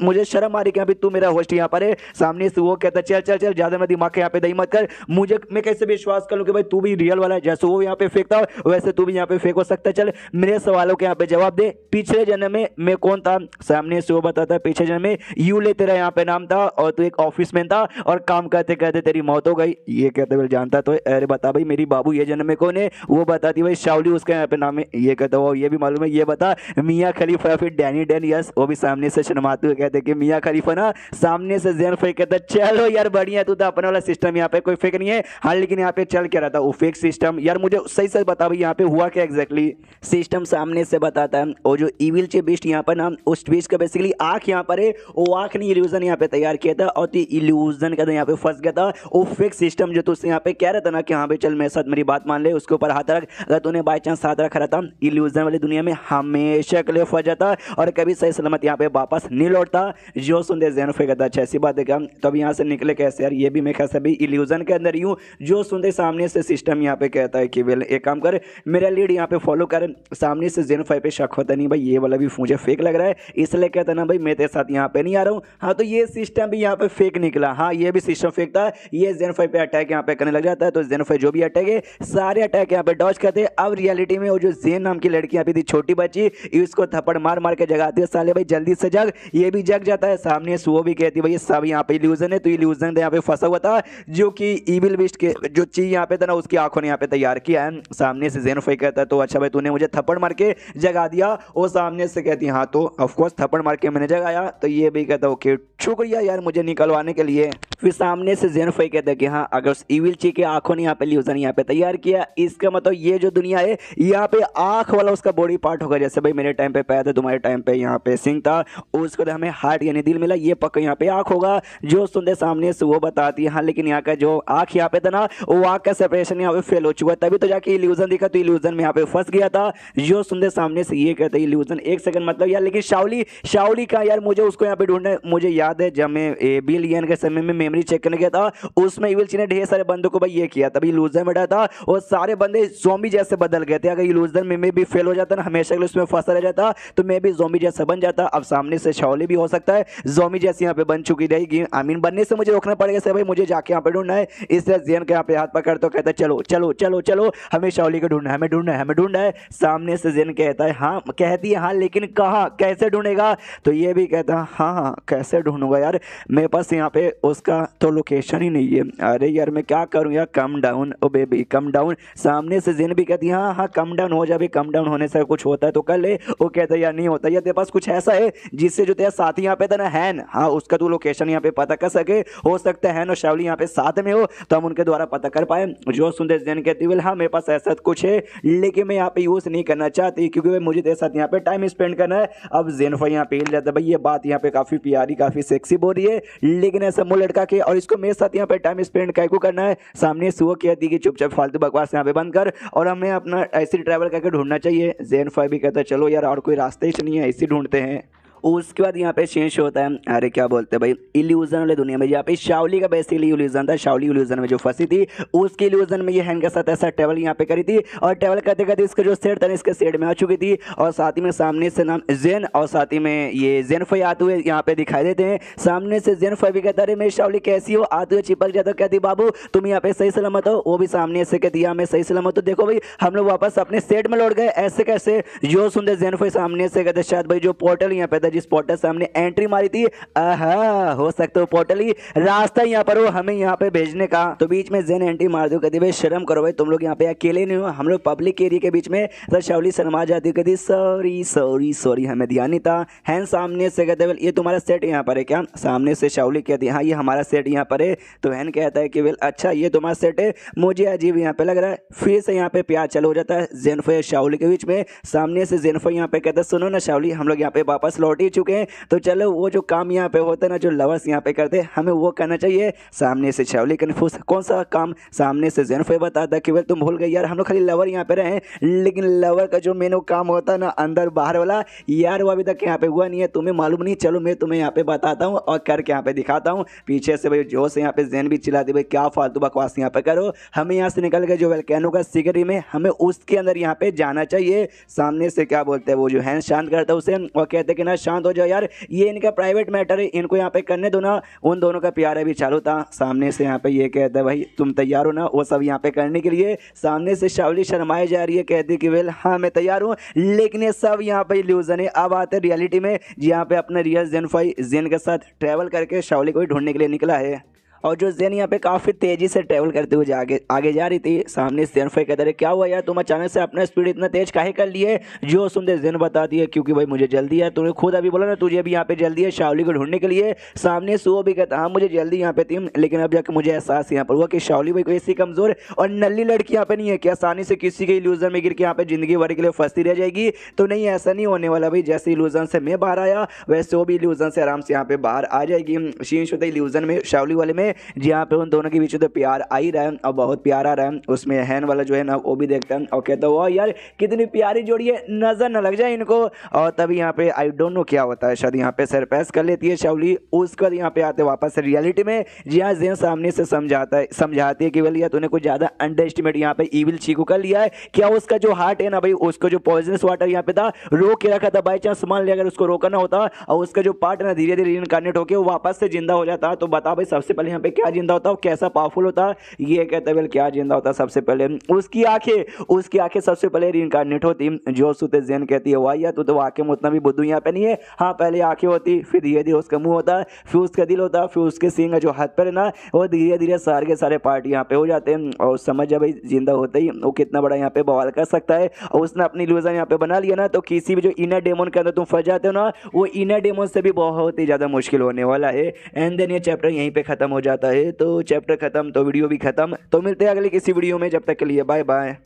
मुझे शर्म आ रही कि तू मेरा होस्ट यहाँ पर है। सामने से वो कहता चल चल चल ज्यादा मैं दिमाग के यहाँ पे दही मत कर, मुझे मैं कैसे विश्वास कर लूँ कि भाई तू भी रियल वाला है, जैसे वो यहाँ पे फेंकता हो वैसे तू भी यहाँ पे फेंक हो सकता है। चल मेरे सवालों के यहाँ पे जवाब दे, पिछले जन्म में मैं कौन था? सामने से वो बताता है पिछले जन्म में यूले तेरा यहाँ पे नाम था और तू एक ऑफिस मैन था और काम करते करते तेरी मौत हो गई। ये कहते हुए जानता तो अरे बता भाई मेरी बाबू ये जन्म में कौन है? वो बताती भाई शाओली उसका यहाँ पे नाम है। ये कहता वो ये भी मालूम है, ये बता मियाँ खलीफा या फिर डैनी डैन? यस, वो भी सामने से शर्माते हुए कहते कि मियाँ खलीफा ना। सामने से ज़ेनोफाई कहता चलो यार बढ़िया, तू तो अपना वाला सिस्टम यहाँ पे कोई फेक नहीं है। हाँ लेकिन यहाँ पे चल क्या रहा था वो फेक सिस्टम यार, मुझे सही से बता भाई यहाँ पे हुआ क्या एग्जैक्टली? सिस्टम सामने से बताता है और जो इविल चे बीस्ट यहाँ पर नाम उस बीस्ट का बेसिकली आँख यहाँ पर है, वो आँख ने इल्यूजन यहाँ पे तैयार किया था और इल्यूजन का यहाँ पे फंस गया था। वो फेक सिस्टम जो तुझसे यहाँ पे कह रहा था ना कि हाँ भाई चल मेरे साथ मेरी बात मान ले, उसके ऊपर हाथ रख, अगर तूने बाई चांस हाथ रखा रहता इल्यूजन वाली दुनिया में हमेशा के लिए फंस जाता और कभी सही सलामत यहाँ पे वापस नहीं लौटता। जो सुनते ज़ेनोफाई कहता अच्छा ऐसी बात है क्या? तो अब यहाँ से निकले कैसे यार? ये भी मैं कैसे भी इल्यूजन के अंदर यूँ। जो सुनते सामने से सिस्टम यहाँ पे कहता है कि वेल एक काम कर, मेरा लीड यहाँ पे फॉलो कर। सामने से ज़ेनोफाई पे शक होता नहीं भाई ये वाला भी मुझे फेक लग रहा है, इसलिए कहता ना भाई मैं तेरे साथ यहाँ पे नहीं आ रहा हूँ। हाँ तो ये सिस्टम भी यहाँ पे फेक निकला, हाँ ये भी सिस्टम फेक था। ये ज़ेनोफाई पे अटैक यहाँ पे करने लग जाता है तो ज़ेनोफाई जो भी अटैक है सारे अटैक यहाँ पे डॉज करते हैं। अब रियलिटी में वो जो ज़ेन नाम की लड़की यहाँ पे थी छोटी बच्ची, इसको थप्पड़ मार मार के जगाती है, साले भाई जल्दी से जग। ये भी जग जाता है। सामने से वो भी कहती है भाई सब यहाँ पे इल्यूजन है, तो इल्यूजन यहाँ पे फंसा हुआ था जो कि इविल बिस्ट के जो चीज यहाँ पे था ना उसकी आंखों ने यहाँ पे तैयार किया है। सामने से ज़ेनोफाई कहता है तो अच्छा भाई तूने मुझे थप्पड़ मार के जगा दिया। वो सामने से कहती है हाँ तो ऑफकोर्स थप्पड़ मार के मैंने जगाया। तो ये भी कहता है ओके शुक्रिया यार मुझे निकलवाने के लिए। फिर सामने से ज़ेनोफाई कहता है कि हाँ अगर उस इविल ची के आंखों ने यहाँ पे इल्यूजन यहाँ पे तैयार किया, इसका मतलब ये जो दुनिया है यहाँ पे आंख वाला उसका बॉडी पार्ट होगा। जैसे भाई मेरे टाइम पे पैर था, तुम्हारे टाइम पे यहाँ पे सिंह था, उसको हमें हार्ट यानी दिल मिला, ये पक्का यहाँ पे आंख होगा। जो सुनते सामने से वो बताती है हाँ लेकिन यहाँ का जो आंख यहाँ पे था ना वो आंख का सेपरेशन यहाँ पे फेल हो चुका, तभी तो जाके इल्यूजन दिखा, तो इल्यूजन में यहाँ पे फंस गया था। जो सुनते सामने से ये कहते इल्यूजन एक सेकंड मतलब यार, लेकिन शाओली का यार मुझे उसको यहाँ पे ढूंढना है। मुझे याद है जब मैं बिलियन के समय में मेमोरी चेक करने गया था उसमें इविल ची ने ढेर सारे बंदों को भाई ये किया, तभी इल्यूजन में था और सारे बंदे ज़ॉम्बी जैसे बदल गए थे। अगर इल्यूजन में भी फेल हो जाता ना हमेशा के लिए उसमें फंसा रह जाता तो मैं भी ज़ॉम्बी जैसा बन जाता। अब सामने से शाओली भी हो सकता है ज़ॉम्बी जैसी यहाँ पे बन चुकी रहेगी, आई मीन बनने से मुझे रोकना पड़ेगा से भाई मुझे जाके यहाँ पे ढूंढना है। इसलिए ज़ेन के यहाँ पे हाथ पकड़ तो कहता है चलो चलो चलो चलो हमें शाओली को ढूंढना है, हमें ढूंढना है, हमें ढूंढना है। सामने से ज़ेन कहता है हाँ, कहती है हाँ लेकिन कहाँ कैसे ढूंढेगा? तो ये भी कहता है हाँ हाँ कैसे ढूंढूंगा यार, मेरे पास यहाँ पे उसका तो लोकेशन ही नहीं है। अरे यार मैं क्या करूँ यार, कम डाउन ओ बेबी कम डाउन। सामने से ज़ेन भी कहती है हाँ हाँ कम डाउन हो जा भी, कम डाउन होने से कुछ होता है तो कर ले। वो कहता है यार नहीं होता, यार तेरे पास कुछ ऐसा है जिससे जो तेरा साथी यहाँ पे था ना हैन, हाँ उसका तू लोकेशन यहाँ पे पता कर सके। हो सकता है हैन और शाओली यहाँ पे साथ में हो तो हम उनके द्वारा पता कर पाए। जो सुनते ज़ेन कहती है हाँ मेरे पास ऐसा कुछ है लेकिन मैं यहाँ पे यूज़ नहीं करना चाहती क्योंकि भाई मुझे तेरे साथ यहाँ पे टाइम स्पेंड करना है। अब ज़ेनोफाई यहाँ पे हिल जाता है भाई, ये बात यहाँ पे काफ़ी प्यारी काफ़ी सेक्सी सेक्सी बोल रही है, लेकिन ऐसा मुंह लटका के और इसको मेरे साथ यहाँ पे टाइम स्पेंड कैको करना है। सामने सुओ कहती कि चुपचाप फालतू बकवास यहाँ पे बंद कर और हमें अपना ऐसी ट्रैवल करके ढूंढना चाहिए। जेन 5 भी कहता है चलो यार और कोई रास्ते ही नहीं है, ऐसे ढूंढते हैं। उसके बाद यहाँ पे चेंज होता है, अरे क्या बोलते हैं भाई, इल्यूजन वाले दुनिया में यहाँ पे शाओली का बेसिकली इल्यूजन था। शाओली इल्यूजन में जो फंसी थी उसके इल्यूजन में ये हैन के साथ ऐसा ट्रेवल यहाँ पे करी थी और ट्रेवल करते करते इसका जो सेट था इसके सेट में आ चुकी थी और साथ ही में सामने से नाम जेन और साथ ही में ये जेन 5 आते हुए यहाँ पे दिखाई देते हैं। सामने से जेन 5 भी कहता है मेरी शाओली कैसी हो, आते हुए चिपक जाता, कहती बाबू तुम यहाँ पे सही सलामत हो। वो भी सामने से कहती मैं सही सलामत हो, देखो भाई हम लोग वापस अपने सेट में लौट गए। ऐसे कैसे, जो सुनते जेन 5 सामने से कहते शायद भाई जो पोर्टल यहाँ पे था, जिस पोर्टल सामने एंट्री मारी थी, आहा हो सकता है पोर्टल ही रास्ता यहाँ पर हो हमें यहाँ पे भेजने का। तो बीच में जेन एंट्री मार दो, कहती भाई शर्म करो भाई, तुम लोग यहाँ पे अकेले नहीं हो, हम लोग पब्लिक एरिया के बीच में। तो शाओली शर्मा जाती, कहती सॉरी सॉरी सॉरी हमें ध्यान नहीं था। हैन सामने से कहते वेल ये तुम्हारा सेट यहाँ पर है क्या? सामने से शाओली कहती हाँ ये हमारा सेट यहाँ पर है। तो हैन कहता है कि वेल अच्छा ये तुम्हारा सेट है, मुझे अजीब यहाँ पे लग रहा है। फिर से यहाँ पे प्यार चालू हो जाता है जेन 5 शाओली के बीच में। सामने से जेन 5 यहाँ पे कहता है सुनो ना शाओली, हम लोग यहाँ पे वापस लौट ही चुके हैं, तो चलो वो जो काम यहाँ पे होता है ना, जो लवर्स यहाँ पे करते हैं, हमें वो करना चाहिए। सामने से शाओली कन्फ्यूज, कौन सा काम? सामने से जेन 5 बताता कि वेल तुम भूल गए यार, हम लोग खाली लवर यहाँ पे रहे, लेकिन लवर का जो मेन काम होता है ना अंदर बाहर वाला, यार वो अभी तक यहाँ पे हुआ नहीं है, तुम्हें मालूम नहीं। चलो मैं तुम्हें यहाँ पे बताता हूँ और करके यहाँ पे दिखाता हूँ। पीछे से भाई जोश यहाँ पे जेन भी चिल्लाती भाई क्या फालतू बकवास यहाँ पे करो, हमें यहाँ से निकल के जो वोल्केनो का सिगरी में हमें उसके अंदर यहाँ पे जाना चाहिए। सामने से क्या बोलते हैं वो जो है शांत करता है उसे और कहते कि ना शांत हो जाओ यार, ये इनका प्राइवेट मैटर है, इनको यहाँ पे करने दो ना। उन दोनों का प्यार अभी चालू था। सामने से यहाँ पे ये कहता है भाई तुम तैयार हो ना वो सब यहाँ पे करने के लिए? सामने से शाओली शर्माई जा रही है, कहती कि वेल हाँ मैं तैयार हूँ, लेकिन ये सब यहाँ पे इल्यूजन है। अब आते रियलिटी में, यहाँ पे अपने रियल जेन 5 जेन के साथ ट्रैवल करके शाओली को ही ढूंढने के लिए निकला है। और जो जेन यहाँ पे काफ़ी तेज़ी से ट्रैवल करते हुए आगे जा रही थी। सामने जेन 5 कहते रहे क्या हुआ यार, तुम अचानक से अपना स्पीड इतना तेज काहे कर लिए? जो सुनते जेन बताती है क्योंकि भाई मुझे जल्दी है, तूने खुद अभी बोला ना तुझे भी यहाँ पे जल्दी है शाओली को ढूंढने के लिए। सामने सुओ भी कहता हाँ मुझे जल्दी यहाँ पे थी, लेकिन अब जाकर मुझे एहसास यहाँ पर हुआ कि शाओली भाई कोई ऐसी कमज़ोर और नल्ली लड़की यहाँ पे नहीं है कि आसानी से किसी के इल्यूजन में गिर के यहाँ पे जिंदगी भर के लिए फंसती रह जाएगी। तो नहीं, ऐसा नहीं होने वाला भाई। जैसे इल्यूजन से मैं बाहर आया वैसे वो भी इल्यूजन से आराम से यहाँ पे बाहर आ जाएगी। शीन शुद्ध इल्यूजन में शाओली वाले में जहाँ पे दोनों के बीच तो प्यार आ ही रहा है और बहुत प्यार आ रहा है। उसमें हैन वाला जो है ना वो भी देखता है और कहता है वाह यार कितनी प्यारी जोड़ी है, नजर न लग जाए इनको। और तभी यहाँ पे आई डोंट नो क्या होता है, शायद यहाँ पे सरपास कर लेती है शाओली। उसके बाद यहाँ पे आते वापस रियलिटी में, जहाँ जेन सामने से समझाती है कि बोलिए तूने कुछ ज़्यादा अंडर एस्टिमेट यहाँ पे इविल चीकू कर लिया है क्या? उसका जो हार्ट है ना भाई, उसको जो पॉइजनस वाटर यहाँ पे था रोक के रखा था, बाई चांस मान लिया अगर उसको रोकना होता और उसका जो पार्ट है ना धीरे धीरे इनकारनेट होकर वो वापस से जिंदा हो जाता, तो बता भाई सबसे पहले यहाँ पे क्या जिंदा होता, कैसा पावरफुल होता? ये कहते वेल क्या जिंदा होता सबसे पहले? उसकी आंखें सबसे पहले रीइंकारनेट होती। जो सुते जेन कहती है वाह यार तू तो वाकई में उतना भी बुद्धू यहाँ पे नहीं है। हाँ पहले आंखें होती, फिर धीरे धीरे उसका मुंह होता, फिर उसका दिल होता, फिर उसके सींग जो हाथ पर है ना वो धीरे धीरे सारे के सारे पार्ट यहाँ पे हो जाते हैं। और समझ जा भाई जिंदा होते ही वो कितना बड़ा यहाँ पे बवाल कर सकता है। और उसने अपनी इल्यूजन यहाँ पे बना लिया ना, तो किसी भी जो इनर डेमन के अंदर तुम फंस जाते हो ना, वो इनर डेमन से भी बहुत ही ज़्यादा मुश्किल होने वाला है। एंड देन ये चैप्टर यहीं पे खत्म हो जाता है। तो चैप्टर खत्म तो वीडियो भी खत्म। तो मिलते हैं अगले किसी वीडियो में, जब तक के लिए बाय बाय।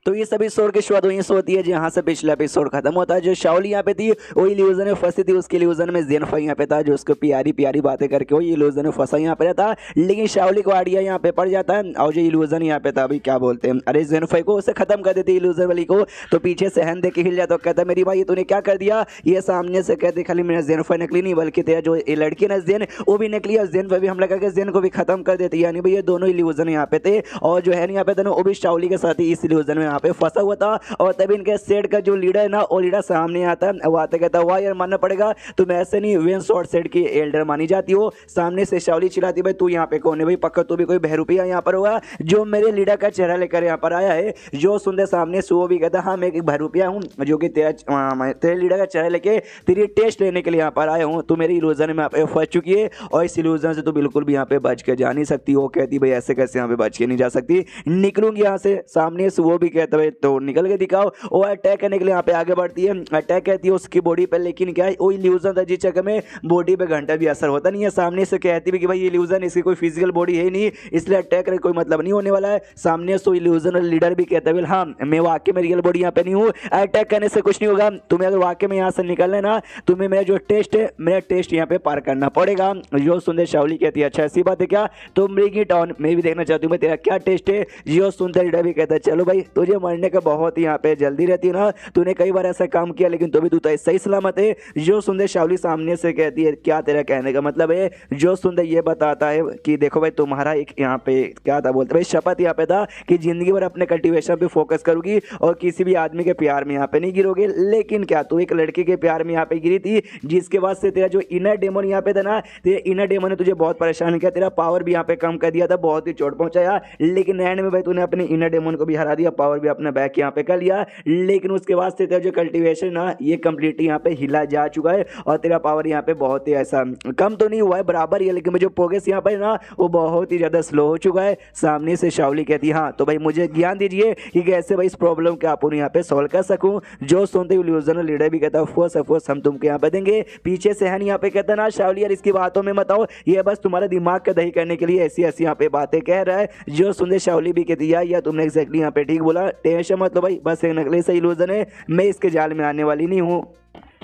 तो ये सभी एपिसोड की शुरुआत वहीं से होती है जहाँ से पिछला एपिसोड खत्म होता है। जो शाओली यहाँ पे थी वो इल्यूजन में फंसी थी, उसके इल्यूजन में जेन 5 यहाँ पे था जो उसको प्यारी प्यारी बातें करके वो इल्यूजन में फंसा यहाँ पे रहता, लेकिन शाओली को आइडिया यहाँ पे पड़ जाता है। और जो इल्यूजन यहाँ पे था अभी क्या बोलते हैं, अरे जेन 5 को उसे खत्म कर देती इल्यूजन वाली को। तो पीछे से हैन देख के हिल जाता है, कहता मेरी भाई तूने क्या कर दिया? ये सामने से कहते खाली मेरा जेन 5 नकली नहीं बल्कि तेरा जो लड़की ना जेन वो भी नकली है। जेन 5 भी हमला करके जेन को भी खत्म कर देती है। यानी भाई ये दोनों इल्यूजन यहाँ पे थे और जो है यहाँ पे दोनों वो भी शाओली के साथ ही इस इल्यूजन में यहाँ पे फंसा हुआ था। और तभी इनके सेट का जो लीडर है ना वो लीडर सामने आता है। वो आते कहता वाह यार मानना पड़ेगा तुम ऐसे नहीं वेन शॉर्ट सेट की एल्डर मानी जाती हो। सामने से शाओली चिल्लाती भाई तू यहाँ पे कौन है भाई, पक्का तू भी कोई बहरूपिया यहाँ पर होगा जो मेरे लीडर का चेहरा लेकर यहाँ पर आया है। जो सुनते सामने से वो भी कहता हाँ मैं एक बहरूपिया हूँ जो कि तेरे लीडर का चेहरा लेके तेरी टेस्ट लेने के लिए यहाँ पर आया हूँ। तू मेरी इल्यूजन में यहाँ पे फंस चुकी है और इस इल्यूजन से तू बिल्कुल भी यहाँ पे बच के जा नहीं सकती। वो कहती भाई ऐसे कैसे यहाँ पे बच के नहीं जा सकती, निकलूंगी यहाँ से। सामने से वो भी कहता कहता है तो निकल के दिखाओ। वो अटैक करने के लिए यहाँ पे आगे बढ़ती है, अटैक कहती है उसकी बॉडी पे, लेकिन क्या है वो इल्यूजन था जिस चक्कर में बॉडी पे घंटा भी असर होता नहीं है। सामने से कहती भी कि भाई इल्यूजन, इसकी कोई फिजिकल बॉडी है नहीं, इसलिए अटैक करने कोई मतलब नहीं होने वाला है। सामने सो इल्यूजन लीडर भी कहता है हाँ मैं वाकई में रियल बॉडी यहाँ पे नहीं हूँ, अटैक करने से कुछ नहीं होगा, तुम्हें अगर वाकई में यहाँ से निकलना है ना तुम्हें मेरा जो टेस्ट है मेरा टेस्ट यहाँ पे पार करना पड़ेगा। जो सुनते शाओली कहती है अच्छा ऐसी बात है क्या, तुम ब्रिंग इट ऑन, मैं भी देखना चाहती हूँ मैं तेरा क्या टेस्ट है। जो सुनते लीडर भी कहता है चलो भाई तुझे मरने का बहुत यहाँ पे जल्दी रहती है ना, तूने कई बार ऐसा काम किया लेकिन तो भी तू तो सही सलामत है। जो सुनते शाओली सामने से कहती है क्या तेरा कहने का मतलब है। जो सुनते ये बताता है कि देखो भाई तुम्हारा एक यहाँ पे क्या था बोलते भाई शपथ यहाँ पे था कि जिंदगी भर अपने कल्टीवेशन पे फोकस करूंगी और किसी भी आदमी के प्यार में यहाँ पे नहीं गिरोगे, लेकिन क्या तू एक लड़के के प्यार में यहाँ पे गिरी थी जिसके बाद से तेरा जो इनर डेमन यहाँ पे था ना, तेरे इनर डेमन ने तुझे बहुत परेशान किया, तेरा पावर भी यहाँ पे कम कर दिया था, बहुत ही चोट पहुंचाया, लेकिन एंड में भाई तूने अपने इनर डेमन को भी हरा दिया, पावर भी अपना बैक यहाँ पे कर लिया, लेकिन उसके बाद से तेरा जो कल्टीवेशन ना ये कंप्लीट यहाँ पे हिला जा चुका है और तेरा पावर यहाँ पे बहुत ही ऐसा कम तो नहीं हुआ है बराबर ही है, लेकिन जो प्रोग्रेस यहाँ पे ना वो बहुत ही ज्यादा स्लो हो चुका है। सामने से शाओली कहती है हाँ तो भाई मुझे ज्ञान दीजिए कि कैसे भाई इस प्रॉब्लम के आप यहाँ पे सॉल्व कर सकूं। जो सुनते इल्यूजन लीडर भी कहता है ऑफकोर्स हम तुमको यहाँ पे देंगे। पीछे से है यहाँ पे कहता है ना शाओली यार इसकी बातों में मत आओ, ये बस तुम्हारा दिमाग का दही करने के लिए ऐसी ऐसी यहाँ पे बातें कह रहा है। जो सुनते शाओली भी कहती है या तुमने एग्जैक्टली यहाँ पे ठीक बोला, टेंशन मत लो भाई, बस एक नकली सा इल्यूजन है, मैं इसके जाल में आने वाली नहीं हूँ।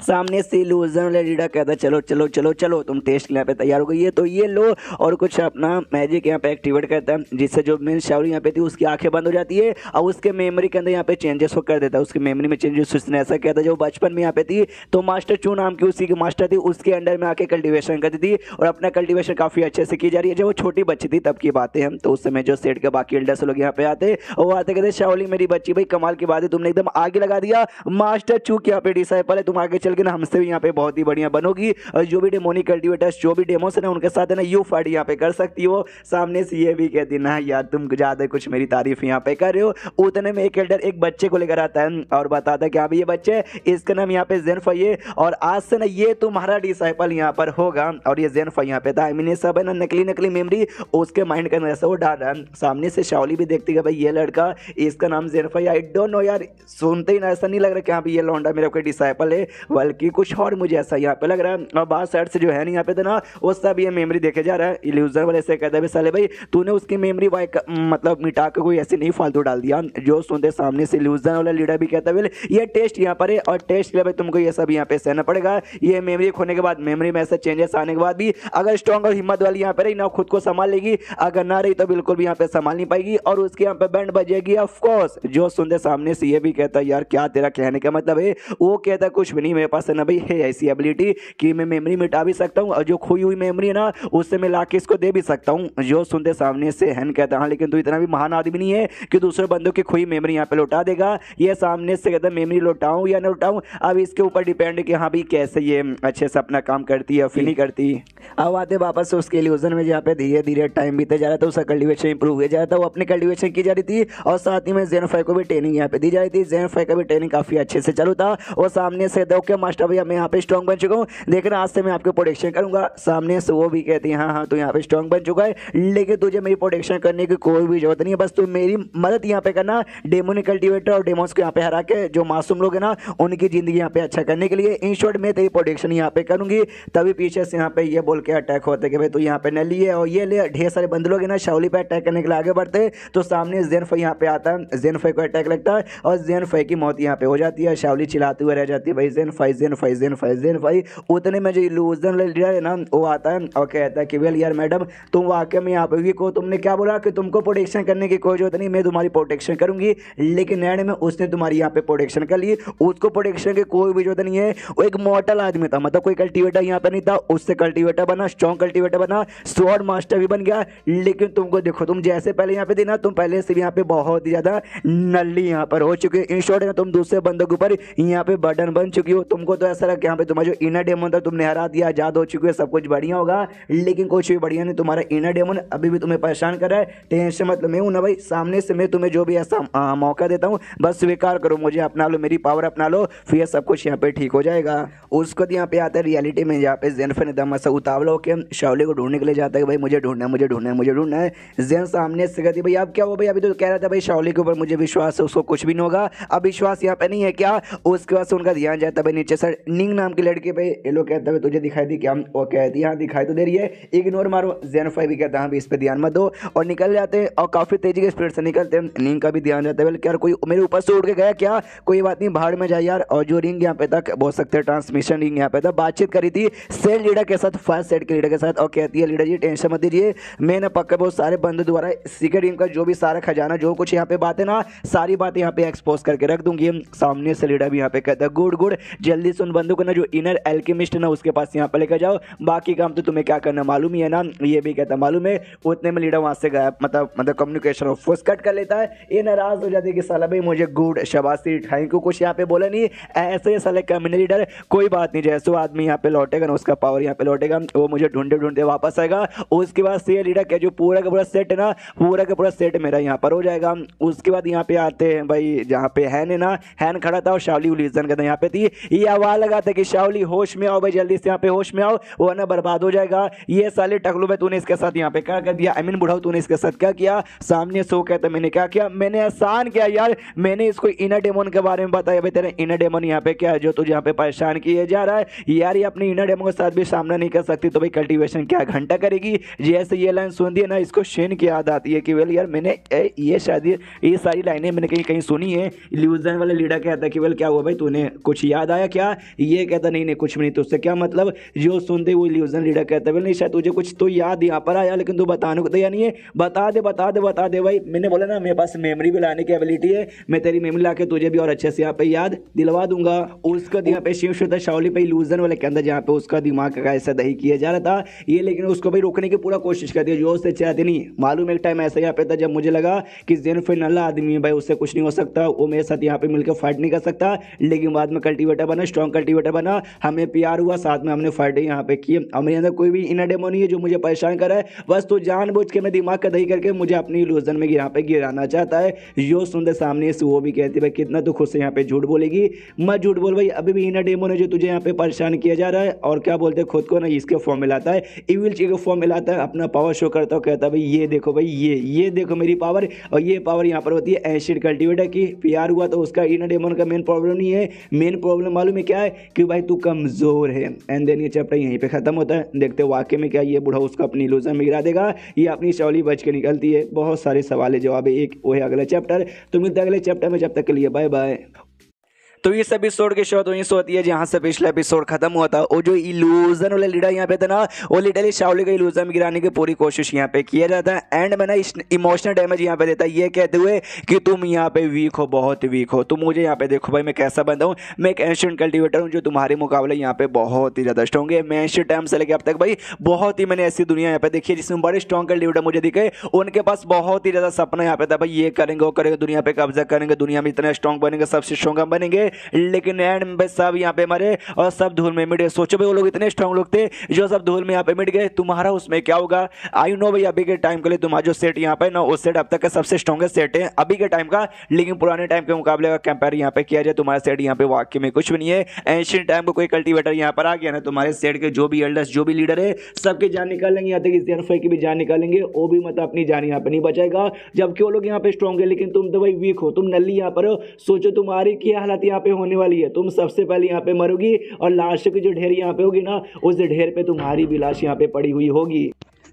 सामने से इल्यूजन लीडर कहता चलो चलो चलो चलो तुम टेस्ट के यहाँ पे तैयार हो गई है तो ये लो, और कुछ अपना मैजिक यहाँ पे एक्टिवेट करता है जिससे जो मेन शाओली यहाँ पे थी उसकी आंखें बंद हो जाती है और उसके मेमोरी के अंदर यहाँ पे चेंजेस वो कर देता है, उसकी मेमोरी में चेंजेस। उसने ऐसा किया था जो बचपन में यहाँ पे थी तो मास्टर चू नाम की उसी की मास्टर थी, उसके अंडर में आके कल्टिवेशन करती थी और अपना कल्टिवेशन काफी अच्छे से की जा रही है। जब वो छोटी बच्ची थी तब की बातें हैं, तो उस समय जो सेट के बाकी एल्डर्स लोग यहाँ पे आते और वो आते कहते शाओली मेरी बच्ची भाई कमाल की बात है, तुमने एकदम आगे लगा दिया, मास्टर चू के यहाँ पे डिसाइपल है, तुम आगे चल के ना हमसे भी यहाँ पे बहुत ही बढ़िया बनोगी और जो भी डेमोनिक कल्टीवेटर्स जो भी डेमोस है ना उनके साथ है ना यू फाइट यहाँ पे कर सकती हो। सामने से ये भी कहती ना यार तुम ज्यादा कुछ मेरी तारीफ यहाँ पे कर रहे हो। उतने में एक एल्डर एक बच्चे को लेकर आता है और बताता है कि हाँ भाई ये बच्चे इसका नाम यहाँ पे जेनफाई है और आज से ना ये तुम्हारा डिसाइपल यहाँ पर होगा। और ये जेनफाई यहाँ पे था, आई मीन ये सब है ना नकली नकली मेमोरी उसके माइंड के अंदर ऐसा वो डाल रहा है। सामने से शाओली भी देखती है भाई ये लड़का इसका नाम जेनफाई, आई डोंट नो यार, सुनते ही ना ऐसा नहीं लग रहा कि हाँ भाई ये लौंडा मेरा कोई डिसाइपल है, बल्कि कुछ और मुझे ऐसा यहाँ पे लग रहा है। और बात साइड से जो है ना यहाँ पे था ना वो सब ये मेमोरी देखे जा रहा है। इल्यूजन वाले से कहता है साले भाई तूने उसकी मेमोरी मतलब मिटा के कोई ऐसे नहीं फालतू डाल दिया। जो सुनते सामने से इल्यूजन वाला लीडर भी कहता है ये टेस्ट यहाँ पर है और टेस्ट के लिए भाई तुमको ये सब यहाँ पे सहना पड़ेगा। ये मेमोरी खोने के बाद मेमोरी में ऐसा चेंजेस आने के बाद भी अगर स्ट्रॉन्ग और हिम्मत वाली यहाँ पे रही ना खुद को संभाल लेगी, अगर ना रही तो बिल्कुल भी यहाँ पे संभाल नहीं पाएगी और उसके यहाँ पे बैंड बजेगी ऑफकोर्स। जो सुनते सामने से ये भी कहता है यार क्या तेरा कहने का मतलब है, वो कहता है कुछ भी नहीं, मेरे पास है ना भाई है ऐसी एबिलिटी कि मैं मेमोरी मिटा भी सकता हूँ और जो खोई हुई मेमोरी है ना उससे मैं लाके इसको दे भी सकता हूँ। जो सुनते सामने से हैन कहता है हाँ लेकिन तू इतना भी महान आदमी नहीं है कि दूसरे बंदों की खोई मेमोरी यहाँ पे लौटा देगा। ये सामने से कहता है मेमोरी लौटाऊं या ना लौटाऊं अब इसके ऊपर डिपेंड कि हाँ भाई कैसे ये अच्छे से अपना काम करती है फिर नहीं करती। अब आते वापस से उसके इल्यूजन में जहाँ पे धीरे धीरे टाइम बीते जा रहा था, उसका कल्टीवेशन इंप्रूव हो जा रहा था, वो अपनी कल्टीवेशन की जा रही थी और साथ ही में जेनफाई को भी ट्रेनिंग यहाँ पे दी जा रही थी। जेनफाई का भी ट्रेनिंग काफी अच्छे से चालू था और सामने से ओके मास्टर भैया मैं यहाँ पे स्ट्रॉन्ग बन चुका हूँ, देखना आज से मैं आपके प्रोटेक्शन करूंगा। सामने से वो भी कहती है हाँ हाँ तू यहाँ पे स्ट्रॉन्ग बन चुका है लेकिन तुझे मेरी प्रोटेक्शन करने की कोई भी जरूरत नहीं है, बस तू मेरी मदद यहाँ पे करना डेमोनिक कल्टीवेटर और डेमोस को यहाँ पे हरा के जो मासूम लोग हैं ना उनकी जिंदगी यहाँ पे अच्छा करने के लिए इन शॉर्ट मैं तेरी प्रोटेक्शन यहाँ पे करूंगी। तभी पीछे से यहाँ पे ये बोल के अटैक होते कि भाई तू यहाँ पे न लिए और ये ले, ढेर सारे बंदे लोग है ना शाओली पे अटैक करने के लिए आगे बढ़ते तो सामने जेनफाई यहाँ पे आता है, जेनफाई को अटैक लगता है और जेनफाई की मौत यहाँ पे हो जाती है। शाओली चिल्लाते हुए रह जाती है भाई जेनफाई जेनफाई जेनफाई जेनफाई। उतने में जो इल्यूजन लीडर है ना वो आता है और कहता है कि वेल यार मैडम तुम वाकई में यहाँ पे वीक हो, तुमने क्या बोला कि तुमको प्रोटेक्शन करने की कोई जरूरत नहीं, मैं तुम्हारी प्रोटेक्शन करूंगी, लेकिन एंड में उसने तुम्हारी यहाँ पे प्रोटेक्शन कर ली, उसको प्रोटेक्शन की कोई भी जरूरत नहीं है। वो एक मॉर्टल आदमी था, मतलब कोई कल्टीवेटर यहाँ पे नहीं था, उससे कल्टीवेटर बना, स्ट्रॉन्ग कल्टीवेटर बना, स्वॉर्ड मास्टर भी बन गया। लेकिन तुमको देखो तुम जैसे पहले यहाँ पे थी ना तुम पहले से भी यहाँ पे बहुत ही ज्यादा नल्ली यहाँ पर हो चुकी है। इन शॉर्ट तुम दूसरे बंदों के ऊपर यहाँ पे बर्डन बन चुकी हो। तुमको तो ऐसा लगा यहाँ पे तुम्हारा जो इनर डेमन था तुमने हरा दिया, आजाद हो चुकी है, सब कुछ बढ़िया होगा, लेकिन कुछ भी बढ़िया नहीं। तुम्हारा इनर डेमन अभी भी तुम्हें परेशान कर रहा है। टेंशन मतलब मैं हूं ना भाई, सामने से मैं तुम्हें जो भी ऐसा मौका देता हूं बस स्वीकार करो, मुझे अपना लो, मेरी पावर अपना लो, फिर सब कुछ यहाँ पे ठीक हो जाएगा। उसको यहाँ पे आता है रियलिटी में, यहाँ पे जेनफाई ने दम से बेतावला होकर शाओली को ढूंढने के लिए जाता है कि भाई मुझे ढूंढना है, मुझे ढूंढना है, मुझे ढूंढना है। जेन सामने से कहती है भाई अब क्या हुआ भाई, अभी तो कह रहा था भाई शाओली के ऊपर मुझे विश्वास है, उसको कुछ भी नहीं होगा, अब विश्वास यहाँ पे नहीं है क्या। उसके बाद से उनका ध्यान जाता है भाई नीचे सर निंग नाम की लड़की पे। ये लोग कहता है तुझे दिखाई दी क्या, वो कहती है हाँ दिखाई तो दे रही है, इग्नोर मारो। जेनफाई भी कहता है हाँ इस पे ध्यान मत दो, और निकल जाते हैं और काफी तेजी के स्पीड से निकलते हैं। निंग का भी ध्यान जाता है बोले यार कोई मेरे ऊपर से उड़ के गया क्या, कोई बात नहीं बाहर में जाए यार। और जो रिंग यहाँ पे तक बोल सकते हैं ट्रांसमिशन रिंग यहाँ पे था, बातचीत करी थी सेल लीडर के साथ, फर्स्ट सेट के लीडर के साथ, और कहती है लीडर जी टेंशन मत दीजिए, मैं ना पक्का बहुत सारे बंदों द्वारा सीक्रेट रिंग का जो भी सारा खजाना जो कुछ यहाँ पे बातें ना सारी बातें यहाँ पे एक्सपोज करके रख दूंगी। सामने से लीडर भी यहाँ पे कहता है गुड गुड, जल्दी से उन बंदों को ना जो इनर एल्केमिस्ट ना उसके पास यहाँ पे लेकर जाओ, बाकी काम तो तुम्हें क्या करना मालूम ही है ना। ये भी कहता मालूम है। उतने में लीडर वहां से गया, मतलब कम्युनिकेशन ऑफ फोर्स कट कर लेता है। ये नाराज हो जाती है कि साला भाई मुझे गुड शाबाशी थैंक यू कुछ यहाँ पे बोला नहीं, ऐसे साले कम्युनिटी लीडर कोई बात नहीं, जैसे वो आदमी यहाँ पे लौटेगा ना उसका पावर यहाँ पे लौटेगा, वो मुझे ढूंढते ढूंढते वापस आएगा। उसके बाद से लीडर क्या जो पूरा का पूरा सेट है ना, पूरा का पूरा सेट मेरा यहाँ पर हो जाएगा। उसके बाद यहाँ पे आते हैं भाई जहाँ पे हैन है ना, हैन खड़ा था और शाओली उलीजन का यहाँ पे थी, ये आवाज लगाता कि शाओली होश में आओ भाई, जल्दी से यहाँ पे होश में आओ, वो ना बर्बाद हो जाएगा। ये साले टकलू में तूने इसके साथ यहाँ पे क्या कर दिया, आई मीन बुढ़ाऊ तूने इसके साथ क्या किया। सामने से वो कहता मैंने क्या किया, मैंने एहसान किया यार, मैंने इसको इनर डेमन के बारे में बताया भाई, तेरा इनर डेमन यहाँ पे क्या है जो तुझे यहाँ पे परेशान किया जा रहा है यार, ये अपने इनर डेमन के साथ भी सामना नहीं कर सकती तो भाई कल्टीवेशन क्या घंटा करेगी। जैसे ये लाइन सुन दी ना, इसको शेन की याद आती है कि वेल यार मैंने ये शायद ये सारी लाइनें मैंने कहीं कहीं सुनी है। इल्यूजन वाले लीडर कहता है कि वेल क्या हुआ भाई तूने कुछ याद आया क्या, ये कहता नहीं नहीं कुछ भी नहीं, तो उससे क्या मतलब। जो सुनते वो इल्यूजन लीडर कहता है नहीं शायद तुझे कुछ तो याद यहाँ पर आया, लेकिन तू बताने को तैयार नहीं है, बता दे बता दे बता दे भाई। मैंने बोला ना मेरे पास मेमोरी भी लाने की एबिलिटी है, मैं तेरी मेमोरी ला के तुझे भी और अच्छे से यहाँ पे याद दिलवा दूंगा। उसका यहाँ पे शिव होता है शाओली पे इल्यूजन वाले के अंदर, जहाँ पे उसका दिमाग का ऐसा दही किया जा रहा था ये, लेकिन उसको भाई रोकने की पूरा कोशिश करती है, जो उससे चाहती नहीं। मालूम एक टाइम ऐसा यहाँ पे था जब मुझे लगा कि जेनफाई नल्ला आदमी है भाई, उससे कुछ नहीं हो सकता, वो मेरे साथ यहाँ पे मिलकर फाइट नहीं कर सकता, लेकिन बाद में कल्टीवेटर बना, स्ट्रॉन्ग कल्टीवेटर बना, हमें प्यार हुआ, साथ में हमने फाइट यहाँ पे की। और मेरे अंदर कोई भी इनर डेमो नहीं है जो मुझे परेशान कर रहा है, बस तो जानबूझ के मैं दिमाग का दही करके मुझे अपनी इल्यूजन में यहाँ पे गिराना चाहता है। जो सुनते सामने से वो भी कहती भाई कितना तू खुद से यहाँ पे झूठ बोलेगी, मत झूठ बोल भाई, अभी भी इनर डेमो है जो तुझे यहाँ पे परेशान किया जा रहा है। और क्या बोलते खुद को ना इसके फॉर्म में लाता है, इविल चीज के फॉर्म में लाता है, अपना पावर शो करता है, कहता है भाई ये देखो भाई ये देखो मेरी पावर। और ये पावर यहाँ पर होती है एसिड कल्टीवेटर की। प्यार हुआ तो उसका इनर डेमन का मेन प्रॉब्लम नहीं है, मेन प्रॉब्लम मालूम है क्या है कि भाई तू कमजोर है। एंड देन ये चैप्टर यहीं पे खत्म होता है। देखते वाकई में क्या ये बूढ़ा उसका अपनी इल्यूजन में गिरा देगा, ये अपनी शाओली बच के निकलती है। बहुत सारे सवाल जवाब है, एक वो है अगला चैप्टर। तो मिलते हैं अगले चैप्टर में, जब तक के लिए बाय बाय। तो इस एपिसोड की शो तो यहीं से होती है जहाँ से पिछला एपिसोड खत्म हुआ था। वो जो इल्यूजन वाला लीडर यहाँ पे था ना, वो लिटरली शाओली का इल्यूजन में गिराने की पूरी कोशिश यहाँ पे किया जाता है। एंड में ना इमोशनल डैमेज यहाँ पे देता है, ये कहते हुए कि तुम यहाँ पे वीक हो, बहुत वीक हो, तुम मुझे यहाँ पे देखो भाई मैं कैसा बंदा हूँ, मैं एक एंशिएंट कल्टीवेटर हूँ जो तुम्हारे मुकाबले यहाँ पे बहुत ही ज़्यादा स्ट्रॉन्ग है। मैं एंशिएंट टाइम से लेकर अब तक भाई बहुत ही मैंने ऐसी दुनिया यहाँ पे देखी है जिसमें बड़े स्ट्रॉन्ग कल्टीवेटर मुझे दिखे, उनके पास बहुत ही ज़्यादा सपना यहाँ पे था भाई ये करेंगे वो करेंगे, दुनिया पे कब्जा करेंगे, दुनिया में इतना स्ट्रॉन्ग बनेंगे, सबसे स्ट्रॉन्ग हम बनेंगे। लेकिन सब यहाँ पे मरे और सब धूल में मिट गए। सोचो भाई वो लोग इतने स्ट्रांग लोग थे जो सब धूल में यहाँ पे मिट गए, तुम्हारा उसमें क्या होगा। आई नो भाई अभी के टाइम के लिए तुम्हारा जो सेट यहाँ पे ना, वो सेट अब तक का सबसे स्ट्रॉन्गेस्ट सेट है अभी के टाइम का, लेकिन पुराने टाइम के मुकाबले का कंपेयर यहाँ पे किया जाए तुम्हारा सेट यहाँ पे वाकई में कुछ भी नहीं है। एंशिएंट टाइम को कोई कल्टीवेटर यहाँ पर आ गया ना, तुम्हारे सेट के जो भी एल्डर्स जो भी लीडर है सबकी जान निकाल लेंगे, यहाँ तक जेनफाई की भी जान निकालेंगे, वो भी मतलब अपनी जान यहाँ पे नहीं बचाएगा। जबकि वो लोग यहाँ पे स्ट्रॉन्ग है, लेकिन तुम तो भाई वीक हो, तुम नल्ली यहाँ पर हो। सोचो तुम्हारी क्या हालत यहाँ पे होने वाली है, तुम सबसे पहले यहाँ पे मरोगी और लाश की जो ढेर यहाँ पे होगी ना, उस ढेर पे तुम्हारी भी लाश यहाँ पे पड़ी हुई होगी।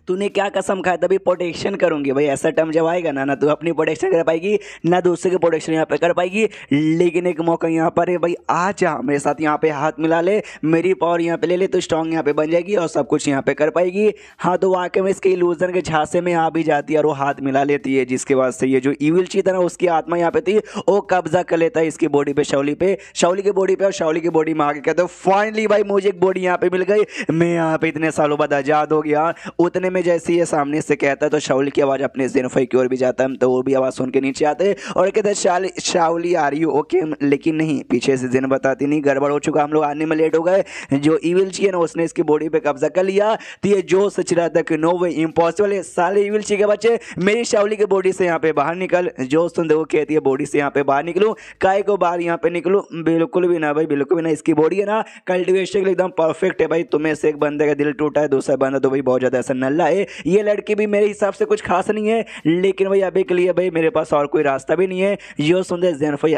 तूने क्या कसम खाया था भाई प्रोटेक्शन करूंगी भाई, ऐसा टाइम जब आएगा ना तू अपनी प्रोटेक्शन कर पाएगी ना दूसरे की प्रोटेक्शन यहाँ पे कर पाएगी। लेकिन एक मौका यहाँ पर है भाई, आ जा मेरे साथ यहाँ पे हाथ मिला ले, मेरी पावर यहाँ पे ले ले तो स्ट्रॉन्ग यहाँ पे बन जाएगी और सब कुछ यहाँ पे कर पाएगी। हाँ तो वाकई में इसके इल्यूजन के झांसे में आ भी जाती है और वो हाथ मिला लेती है, जिसके बाद से ये जो इविल चीज था ना उसकी आत्मा यहाँ पे थी वो कब्जा कर लेता है इसकी बॉडी पे, शाओली की बॉडी पे। और शाओली की बॉडी में आके कहते हो फाइनली भाई मुझे एक बॉडी यहाँ पे मिल गई, मैं यहाँ पे इतने सालों बाद आजाद हो गया। उतने में में जैसे ये सामने से कहता है तो शाओली की आवाज़ अपने जेनफाई की ओर भी जाता है, तो वो भी आवाज़ सुन के नीचे आते हैं और कहते हैं शाओली आ रही हो ओके, लेकिन नहीं, पीछे से जेन बताती नहीं गड़बड़ हो चुका, हम लोग आने में लेट हो गए। जो इविल ची है ना उसने इसकी बॉडी पे कब्जा कर लिया, तो ये जो सोच रहा था कि नो वे इम्पॉसिबल है, साले इविल ची के बच्चे मेरी शाओली के बॉडी से यहाँ पे बाहर निकल। जो सुन वो कहती है बॉडी से यहाँ पे बाहर निकलूँ, काय को बाहर यहाँ पे निकलूँ, बिल्कुल भी ना भाई, बिल्कुल भी ना। इसकी बॉडी है ना कल्टिवेशन के लिए एकदम परफेक्ट है भाई। तुम्हें से एक बंदे का दिल टूटा है, दूसरा बंदा तो भाई बहुत ज़्यादा ऐसा नल्ला है। ये लड़की भी मेरे हिसाब से कुछ खास नहीं है, लेकिन भाई अभी के लिए भाई मेरे पास और कोई रास्ता भी नहीं है। जो सुनते जेनफाई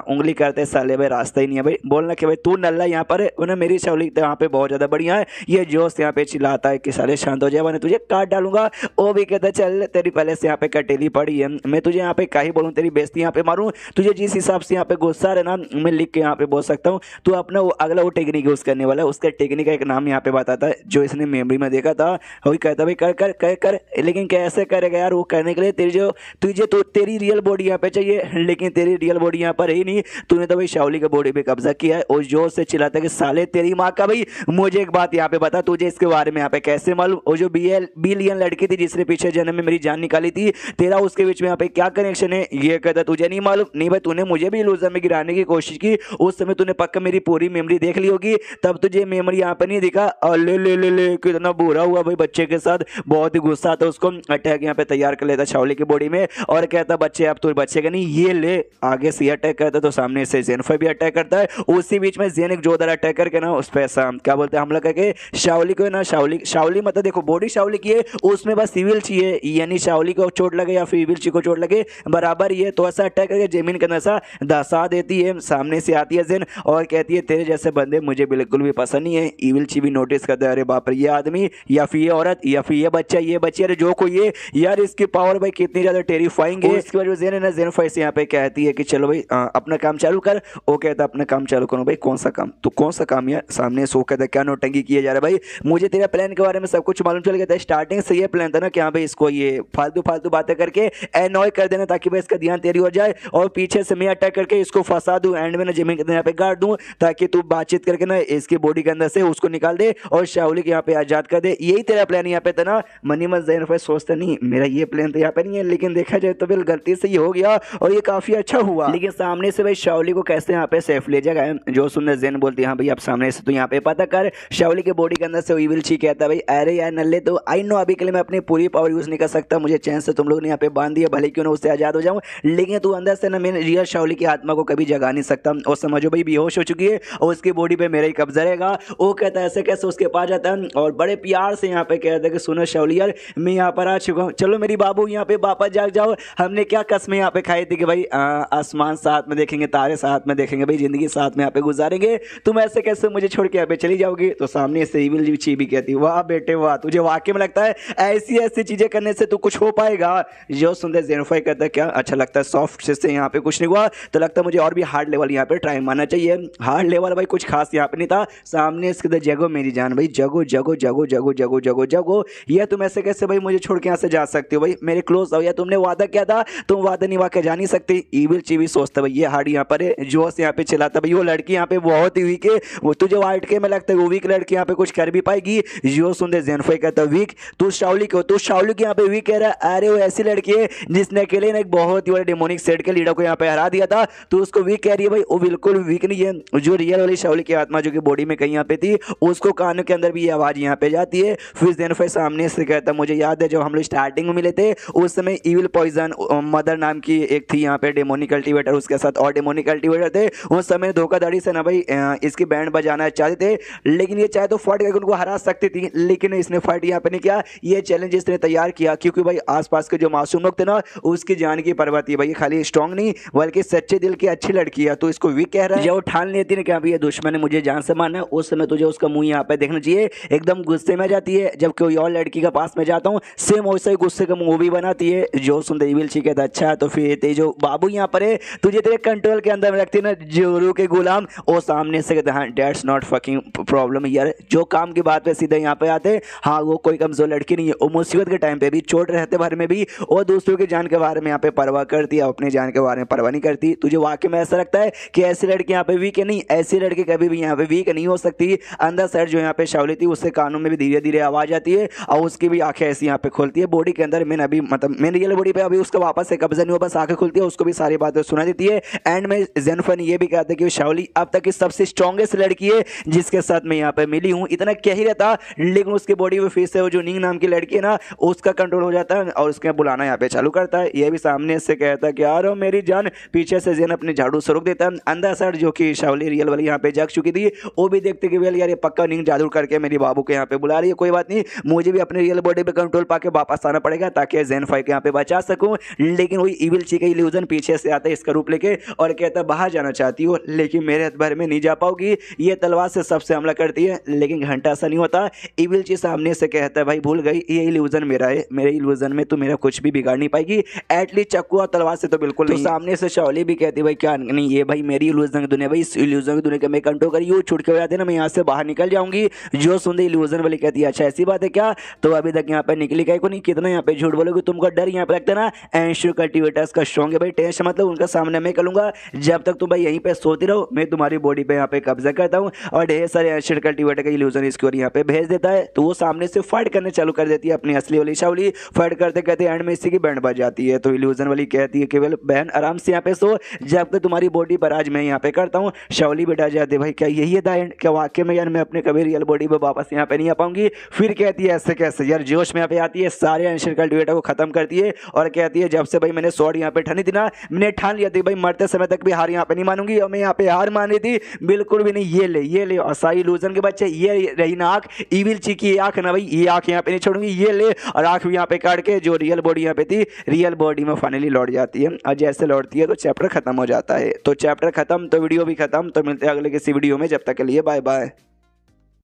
उंगली करते साले भाई रास्ता ही नहीं है भाई, बोलना कि भाई तू नल्ला यहाँ पर उन्हें मेरी शाओली तो यहाँ पे बहुत ज़्यादा बढ़िया है। ये जोश यहाँ पे चिल्लाता है कि साले शांत हो जाए वरना तुझे काट डालूंगा। वो भी कहता है चल तेरी पहले से यहाँ पे कटेली पड़ी है, मैं तुझे यहाँ पे कहीं बोलूँ तेरी बेइज्जती यहाँ पे मारूँ, तुझे जिस हिसाब से यहाँ पे गुस्सा है ना मैं लिख के यहाँ पे बोल सकता हूँ। तू अपना वो अगला वो टेक्निक यूज़ करने वाला है, उसका टेक्निक का एक नाम यहाँ पे बताता है जो इसने मेमोरी में देखा था। वही कहता भाई कर कर कर कर, लेकिन कैसे करेगा यार, वो करने के लिए तेरी जो तुझे तो तेरी रियल बॉडी यहाँ पे चाहिए, लेकिन तेरी रियल बॉडी यहाँ पर है नहीं। तूने तो भाई शाओली के बॉडी पे कब्जा किया है और जोर से चिल्लाता है कि साले तेरी माँ का भाई मुझे एक बात यहाँ पे बता, तुझे इसके बारे में यहाँ पे कैसे मालूम? वो जो बिलियन लड़की थी जिसने पीछे जन्म में मेरी जान निकाली थी, तेरा उसके बीच में यहाँ पे क्या कनेक्शन है? ये कहता तुझे नहीं मालूम? नहीं भाई, तूने मुझे भी इल्यूजन में गिराने की कोशिश की, उस समय तूने पक्का मेरी पूरी मेमोरी देख ली होगी, तब तुझे मेमोरी यहाँ पे नहीं दिखा। और ले ले ले ले कितना बुरा हुआ भाई बच्चे के साथ, बहुत ही गुस्सा आता, उसको अटैक यहाँ पे तैयार कर लेता शाओली की बॉडी में और कहता बच्चे अब तो बचेगा नहीं, ये ले। आगे से अटैक करता तो सामने से जेनफाई भी अटैक करता है, उसी बीच में जेन एक जोरदार अटैक करके ना उस पर क्या बोलते हैं हमला करके शाओली को ना शाओली मतलब देखो बॉडी शाओली की है, उसमें बस सिविल चाहिए, यानी शाओली को चोट लगे या फिर इविल ची को चोट लगे बराबर ही है। तो ऐसा अटैक करके जमीन के अंदर ऐसा धसा देती है। सामने से आती है जेन और कहती है तेरे जैसे बंदे मुझे बिल्कुल भी पसंद नहीं है। इविल ची भी नोटिस करता है अरे बाप रे ये आदमी या फिर ये औरत या फिर ये बच्चा, ये बच्ची अरे जो कोई है यार, इसकी पावर भाई कितनी ज्यादा टेरिफाइंग है। इसके बाद जेन है ना जेनफाई से यहाँ पे कहती है कि चलो भाई अपना काम चालू कर। वो कहता अपना काम चालू करो। भाई कौन सा काम? तो कौन सा काम यार? सामने सो कहता क्या नोटंकी किया जा रहा है भाई, मुझे तेरा प्लान के बारे में सब कुछ मालूम चल गया था। स्टार्टिंग से ये प्लान था ना कि हाँ भाई इसको ये फालतू फालतू बातें करके एनॉय कर देना ताकि भाई इसका ध्यान तेरी हो जाए और पीछे से मैं अटैक करके इसको फंसा दूं, एंड में ना जमीन के अंदर यहाँ पे गाड़ दूं ताकि तू बातचीत करके ना इसकी बॉडी के अंदर से उसको निकाल दे और शाओली के यहाँ पे आजाद कर दे। यही तेरा प्लान यहाँ पे था ना? मनी मत जेनफाई सोचता नहीं मेरा ये प्लान तो यहाँ पे नहीं है, लेकिन देखा जाए तो बिल गलती से ही हो गया और ये काफी अच्छा हुआ। लेकिन सामने से भाई शाओली को कैसे यहाँ पे सेफ ले जाएगा? जो सुनने जेन बोलती है हाँ भाई अब सामने से तो यहाँ पे पता कर। शाओली के बॉडी के अंदर से इविल ची कहता भाई अरे यार नल्ले तो आई नो अभी के लिए मैं अपनी पूरी पावर यूज नहीं कर सकता, मुझे चैन से तुम लोग ने यहाँ पे बांध दिया, भले क्यों ना उससे आजाद हो जाऊं, लेकिन तू अंदर से ना मैं रियल शाओली की आत्मा को कभी जगा नहीं सकता। और समझो भाई बेहोश हो चुकी है और उसकी बॉडी पे मेरा ही कब्जा रहेगा। वो कहता है ऐसे कैसे? उसके पास जाता है और बड़े प्यार से यहाँ पे कहता है कि सुनो शाओली यार मैं यहाँ पर आ चुका हूँ, चलो मेरी बाबू यहाँ पे वापस जाग जाओ। हमने क्या कसमें यहाँ पे खाई थी कि भाई आसमान साथ में देखेंगे, तारे साथ में देखेंगे, भाई जिंदगी साथ में यहाँ पे गुजारेंगे, तुम ऐसे कैसे मुझे छोड़ के यहाँ पे चली जाओगी? तो सामने से इविल ची भी कहती वाह बेटे वाह, तुझे वाकई में लगता है ऐसी ऐसी चीजें करने से तू कुछ हो पाएगा? जो सुनते जेनफाई कहता है क्या अच्छा लगता है सॉफ्ट से यहाँ पे कुछ नहीं हुआ, तो लगता है मुझे और भी हार्ड लेवल यहाँ पे ट्राई मारना चाहिए। हार्ड लेवल भाई कुछ खास यहाँ पे नहीं था। सामने इसके जगो मेरी जान भाई, जगो जगो जगो जगो जगो जगो जगो, ये तुम ऐसे कैसे भाई मुझे छोड़ के यहाँ से जा सकते हो? भाई मेरे क्लोज हो या तुमने वादा किया था, तुम वादा निभा के जा नहीं सकते। इविल ची भी सोचता भाई ये हार्ड यहाँ पर है, जो से यहाँ पे चलाता भाई वो लड़की यहाँ पे बहुत ही वीक है, वो तुझे वाइट के में लगता है वो वीक लड़की यहाँ पे कुछ कर भी पाएगी? जो सुनते जेनफाई कहता वीक तू शाओली को, तू शाओली के यहाँ पे वीक कह रहा है? अरे वो ऐसी लड़की है जिसने अकेले ना एक बहुत ही बड़े डेमोनिक सेट के लीडर को यहाँ पे हरा दिया था, तो उसको वीक कह रही है? भाई वो बिल्कुल वीक नहीं है। जो रियल वाली शाओली की आत्मा जो कि बॉडी में कहीं यहाँ पे थी, उसको कानों के अंदर भी ये आवाज यहाँ पे जाती है। फिर जेनफाई सामने से कहता मुझे याद है जब हम लोग स्टार्टिंग में मिले थे उस समय इविल पॉइजन मदर नाम की एक थी यहाँ पे डेमोनिक कल्टीवेटर, उसके साथ और डेमोनिक कल्टीवेटर थे। उस समय धोखाधड़ी से ना भाई इसकी बैंड बजाना चाहते थे, लेकिन ये चाहे तो फाइट करके उनको हरा सकती थी, लेकिन इसने फाइट यहाँ पे नहीं किया। ये चैलेंज इसने तैयार किया क्योंकि भाई आसपास के जो मासूम लोग थे ना उसकी जान की परवाह थी। भाई खाली स्ट्रॉन्ग नहीं बल्कि सच्चे दिल की अच्छी लड़की है, तो इसको वीक कह रहा है। जब ठान लेती है कि अभी ये दुश्मन है मुझे जान से मारना है, उस समय तुझे उसका मुंह यहाँ पे देखना चाहिए, एकदम गुस्से में जाती है। जब कोई और लड़की के पास में जाता हूँ सेम वैसा ही गुस्से का मुंह भी बनाती है। जो सुनते इविल ची कहता अच्छा तो फिर तेरे जो बाबू यहाँ पर है तुझे तेरे कंट्रोल के अंदर में रखती है ना जोरू के गुलाम। और सामने से कहते हाँ डेट्स नॉट फकिंग प्रॉब्लम यार, जो काम की बात पे सीधे यहाँ पे आते। हाँ वो कोई कमजोर लड़की नहीं है, वो मुसीबत के टाइम पे भी चोट रहते भर में भी और दूसरों की जान के बारे में यहाँ पे परवाह करती है, अपने जान के बारे में परवाह नहीं करती। तुझे वाकई में ऐसा लगता है कि ऐसी लड़की यहाँ पे वीक है? नहीं, ऐसी लड़की कभी भी यहाँ पे वीक नहीं हो सकती। अंदर साइड जो यहाँ पे शाओली थी उससे कानों में भी धीरे धीरे आवाज आती है और उसकी भी आंखें ऐसी यहाँ पे खोलती है बॉडी के अंदर। मैंने अभी मतलब मेन रियल बॉडी पे अभी उसका वापस से कब्जा नहीं हुआ, बस आंखें खुलती है, उसको भी सारी बातें सुना देती है। एंड में जेनिफर ये भी कहते हैं कि शाओली अब तक की सबसे स्ट्रॉन्गेस्ट लड़की है जिसके साथ मैं यहाँ पे मिली हूँ। इतना कह ही रहता, लेकिन उसकी बॉडी में फिर से वो जो निंग नाम की लड़की है ना उसका कंट्रोल हो जाता है और उसके बुलाना यहाँ पे चालू करता है। ये भी सामने से कहता है कि यार मेरी जान। पीछे से जेन अपने झाड़ू से रोक देता है। अंदर साइड जो कि शाओली रियल वाली यहाँ पे जग चुकी थी वो भी देखते कि वेल यार ये पक्का निंग जादू करके मेरी बाबू के यहाँ पे बुला रही है, कोई बात नहीं, मुझे भी अपने रियल बॉडी पे कंट्रोल पाके वापस आना पड़ेगा ताकि जेन फाइव के यहाँ पे बचा सकूं। लेकिन वही इविल ची का इल्यूजन पीछे से आता है इसका रूप लेके और कहता बाहर जाना चाहती हो लेकिन मेरे भर में नहीं जा पाओगी। ये तलवार से सबसे हमला करती है लेकिन घंटा ऐसा नहीं होता। इविल ची सामने से कहता है भाई भूल गई ये इल्यूजन मेरा है, मेरे इल्यूजन में तो मेरा कुछ भी बिगाड़ नहीं पाएगी, एटलीस्ट चक्कू और तलवार से तो बिल्कुल नहीं। सामने से शाओली भी कहती भाई क्या नहीं ये भाई मेरी इल्यूजन की दुनिया, भाई इस इल्यूजन की दुनिया का मैं कंट्रोल करी हूँ, छुटके हो जाते ना मैं यहाँ से बाहर निकल जाऊंगी। जो सुनते इल्यूजन वाली कहती है अच्छा ऐसी बात है क्या, तो अभी तक यहाँ पे निकली कहीं को नहीं, कितना यहाँ पे झूठ बोलोगे, तुमको डर यहाँ पे लगता है ना। एंशियर कल्टीवेटर्स का स्ट्रॉन्ग है भाई, टेंशन मतलब उनका सामने मैं करूंगा, जब तक तुम भाई यहीं पे सोती रहो मैं तुम्हारी बॉडी पे यहाँ पे कब्जा करता हूँ। और ढेर सारे एंशियर कल्टीवेटर का इल्यूजन इसकी ओर यहाँ पे भेज देता है तो वो सामने से फाइट करने चालू कर देती है अपनी असली वाली शाओली। फाइट करते करते एंड में इसी की बैंड बज जाती है तो इल्यूजन वाली कहती है केवल बहन आराम से यहाँ पे सो, जब तक तुम्हारी बॉडी पर आज मैं यहाँ पे करता हूँ। शाओली भी डर जाती है भाई क्या यही है द एंड, क्या वाकई में यार मैं अपने कभी रियल बॉडी पे वापस यहाँ पे नहीं आ पाऊंगी। फिर कहती है ऐसे कैसे यार, जोश में यहाँ पे आती है, सारे एंशियर कल्टीवेटर को खत्म करती है और कहती है जब से भाई मैंने स्वॉर्ड यहाँ पे ठानी थी ना, मैंने ठान लिया था भाई मरते समय तक भी हार यहाँ पे नहीं मानूंगी और मैं यहाँ पे हार मान रही थी बिल्कुल भी नहीं। ये ले और सारी इल्यूजन के बच्चे ये रही ना आँख, इविल ची की आँख ना भाई, ये आँख यहाँ पे नहीं छोड़ूंगी, ये ले और आँख भी यहाँ पे काट के जो रियल बॉडी यहाँ पे थी रियल बॉडी में फाइनली लौट जाती है। और जैसे लौटती है तो चैप्टर खत्म हो जाता है। तो चैप्टर खत्म तो वीडियो भी खत्म, तो मिलते हैं अगले किसी वीडियो में, जब तक के लिए बाय बाय।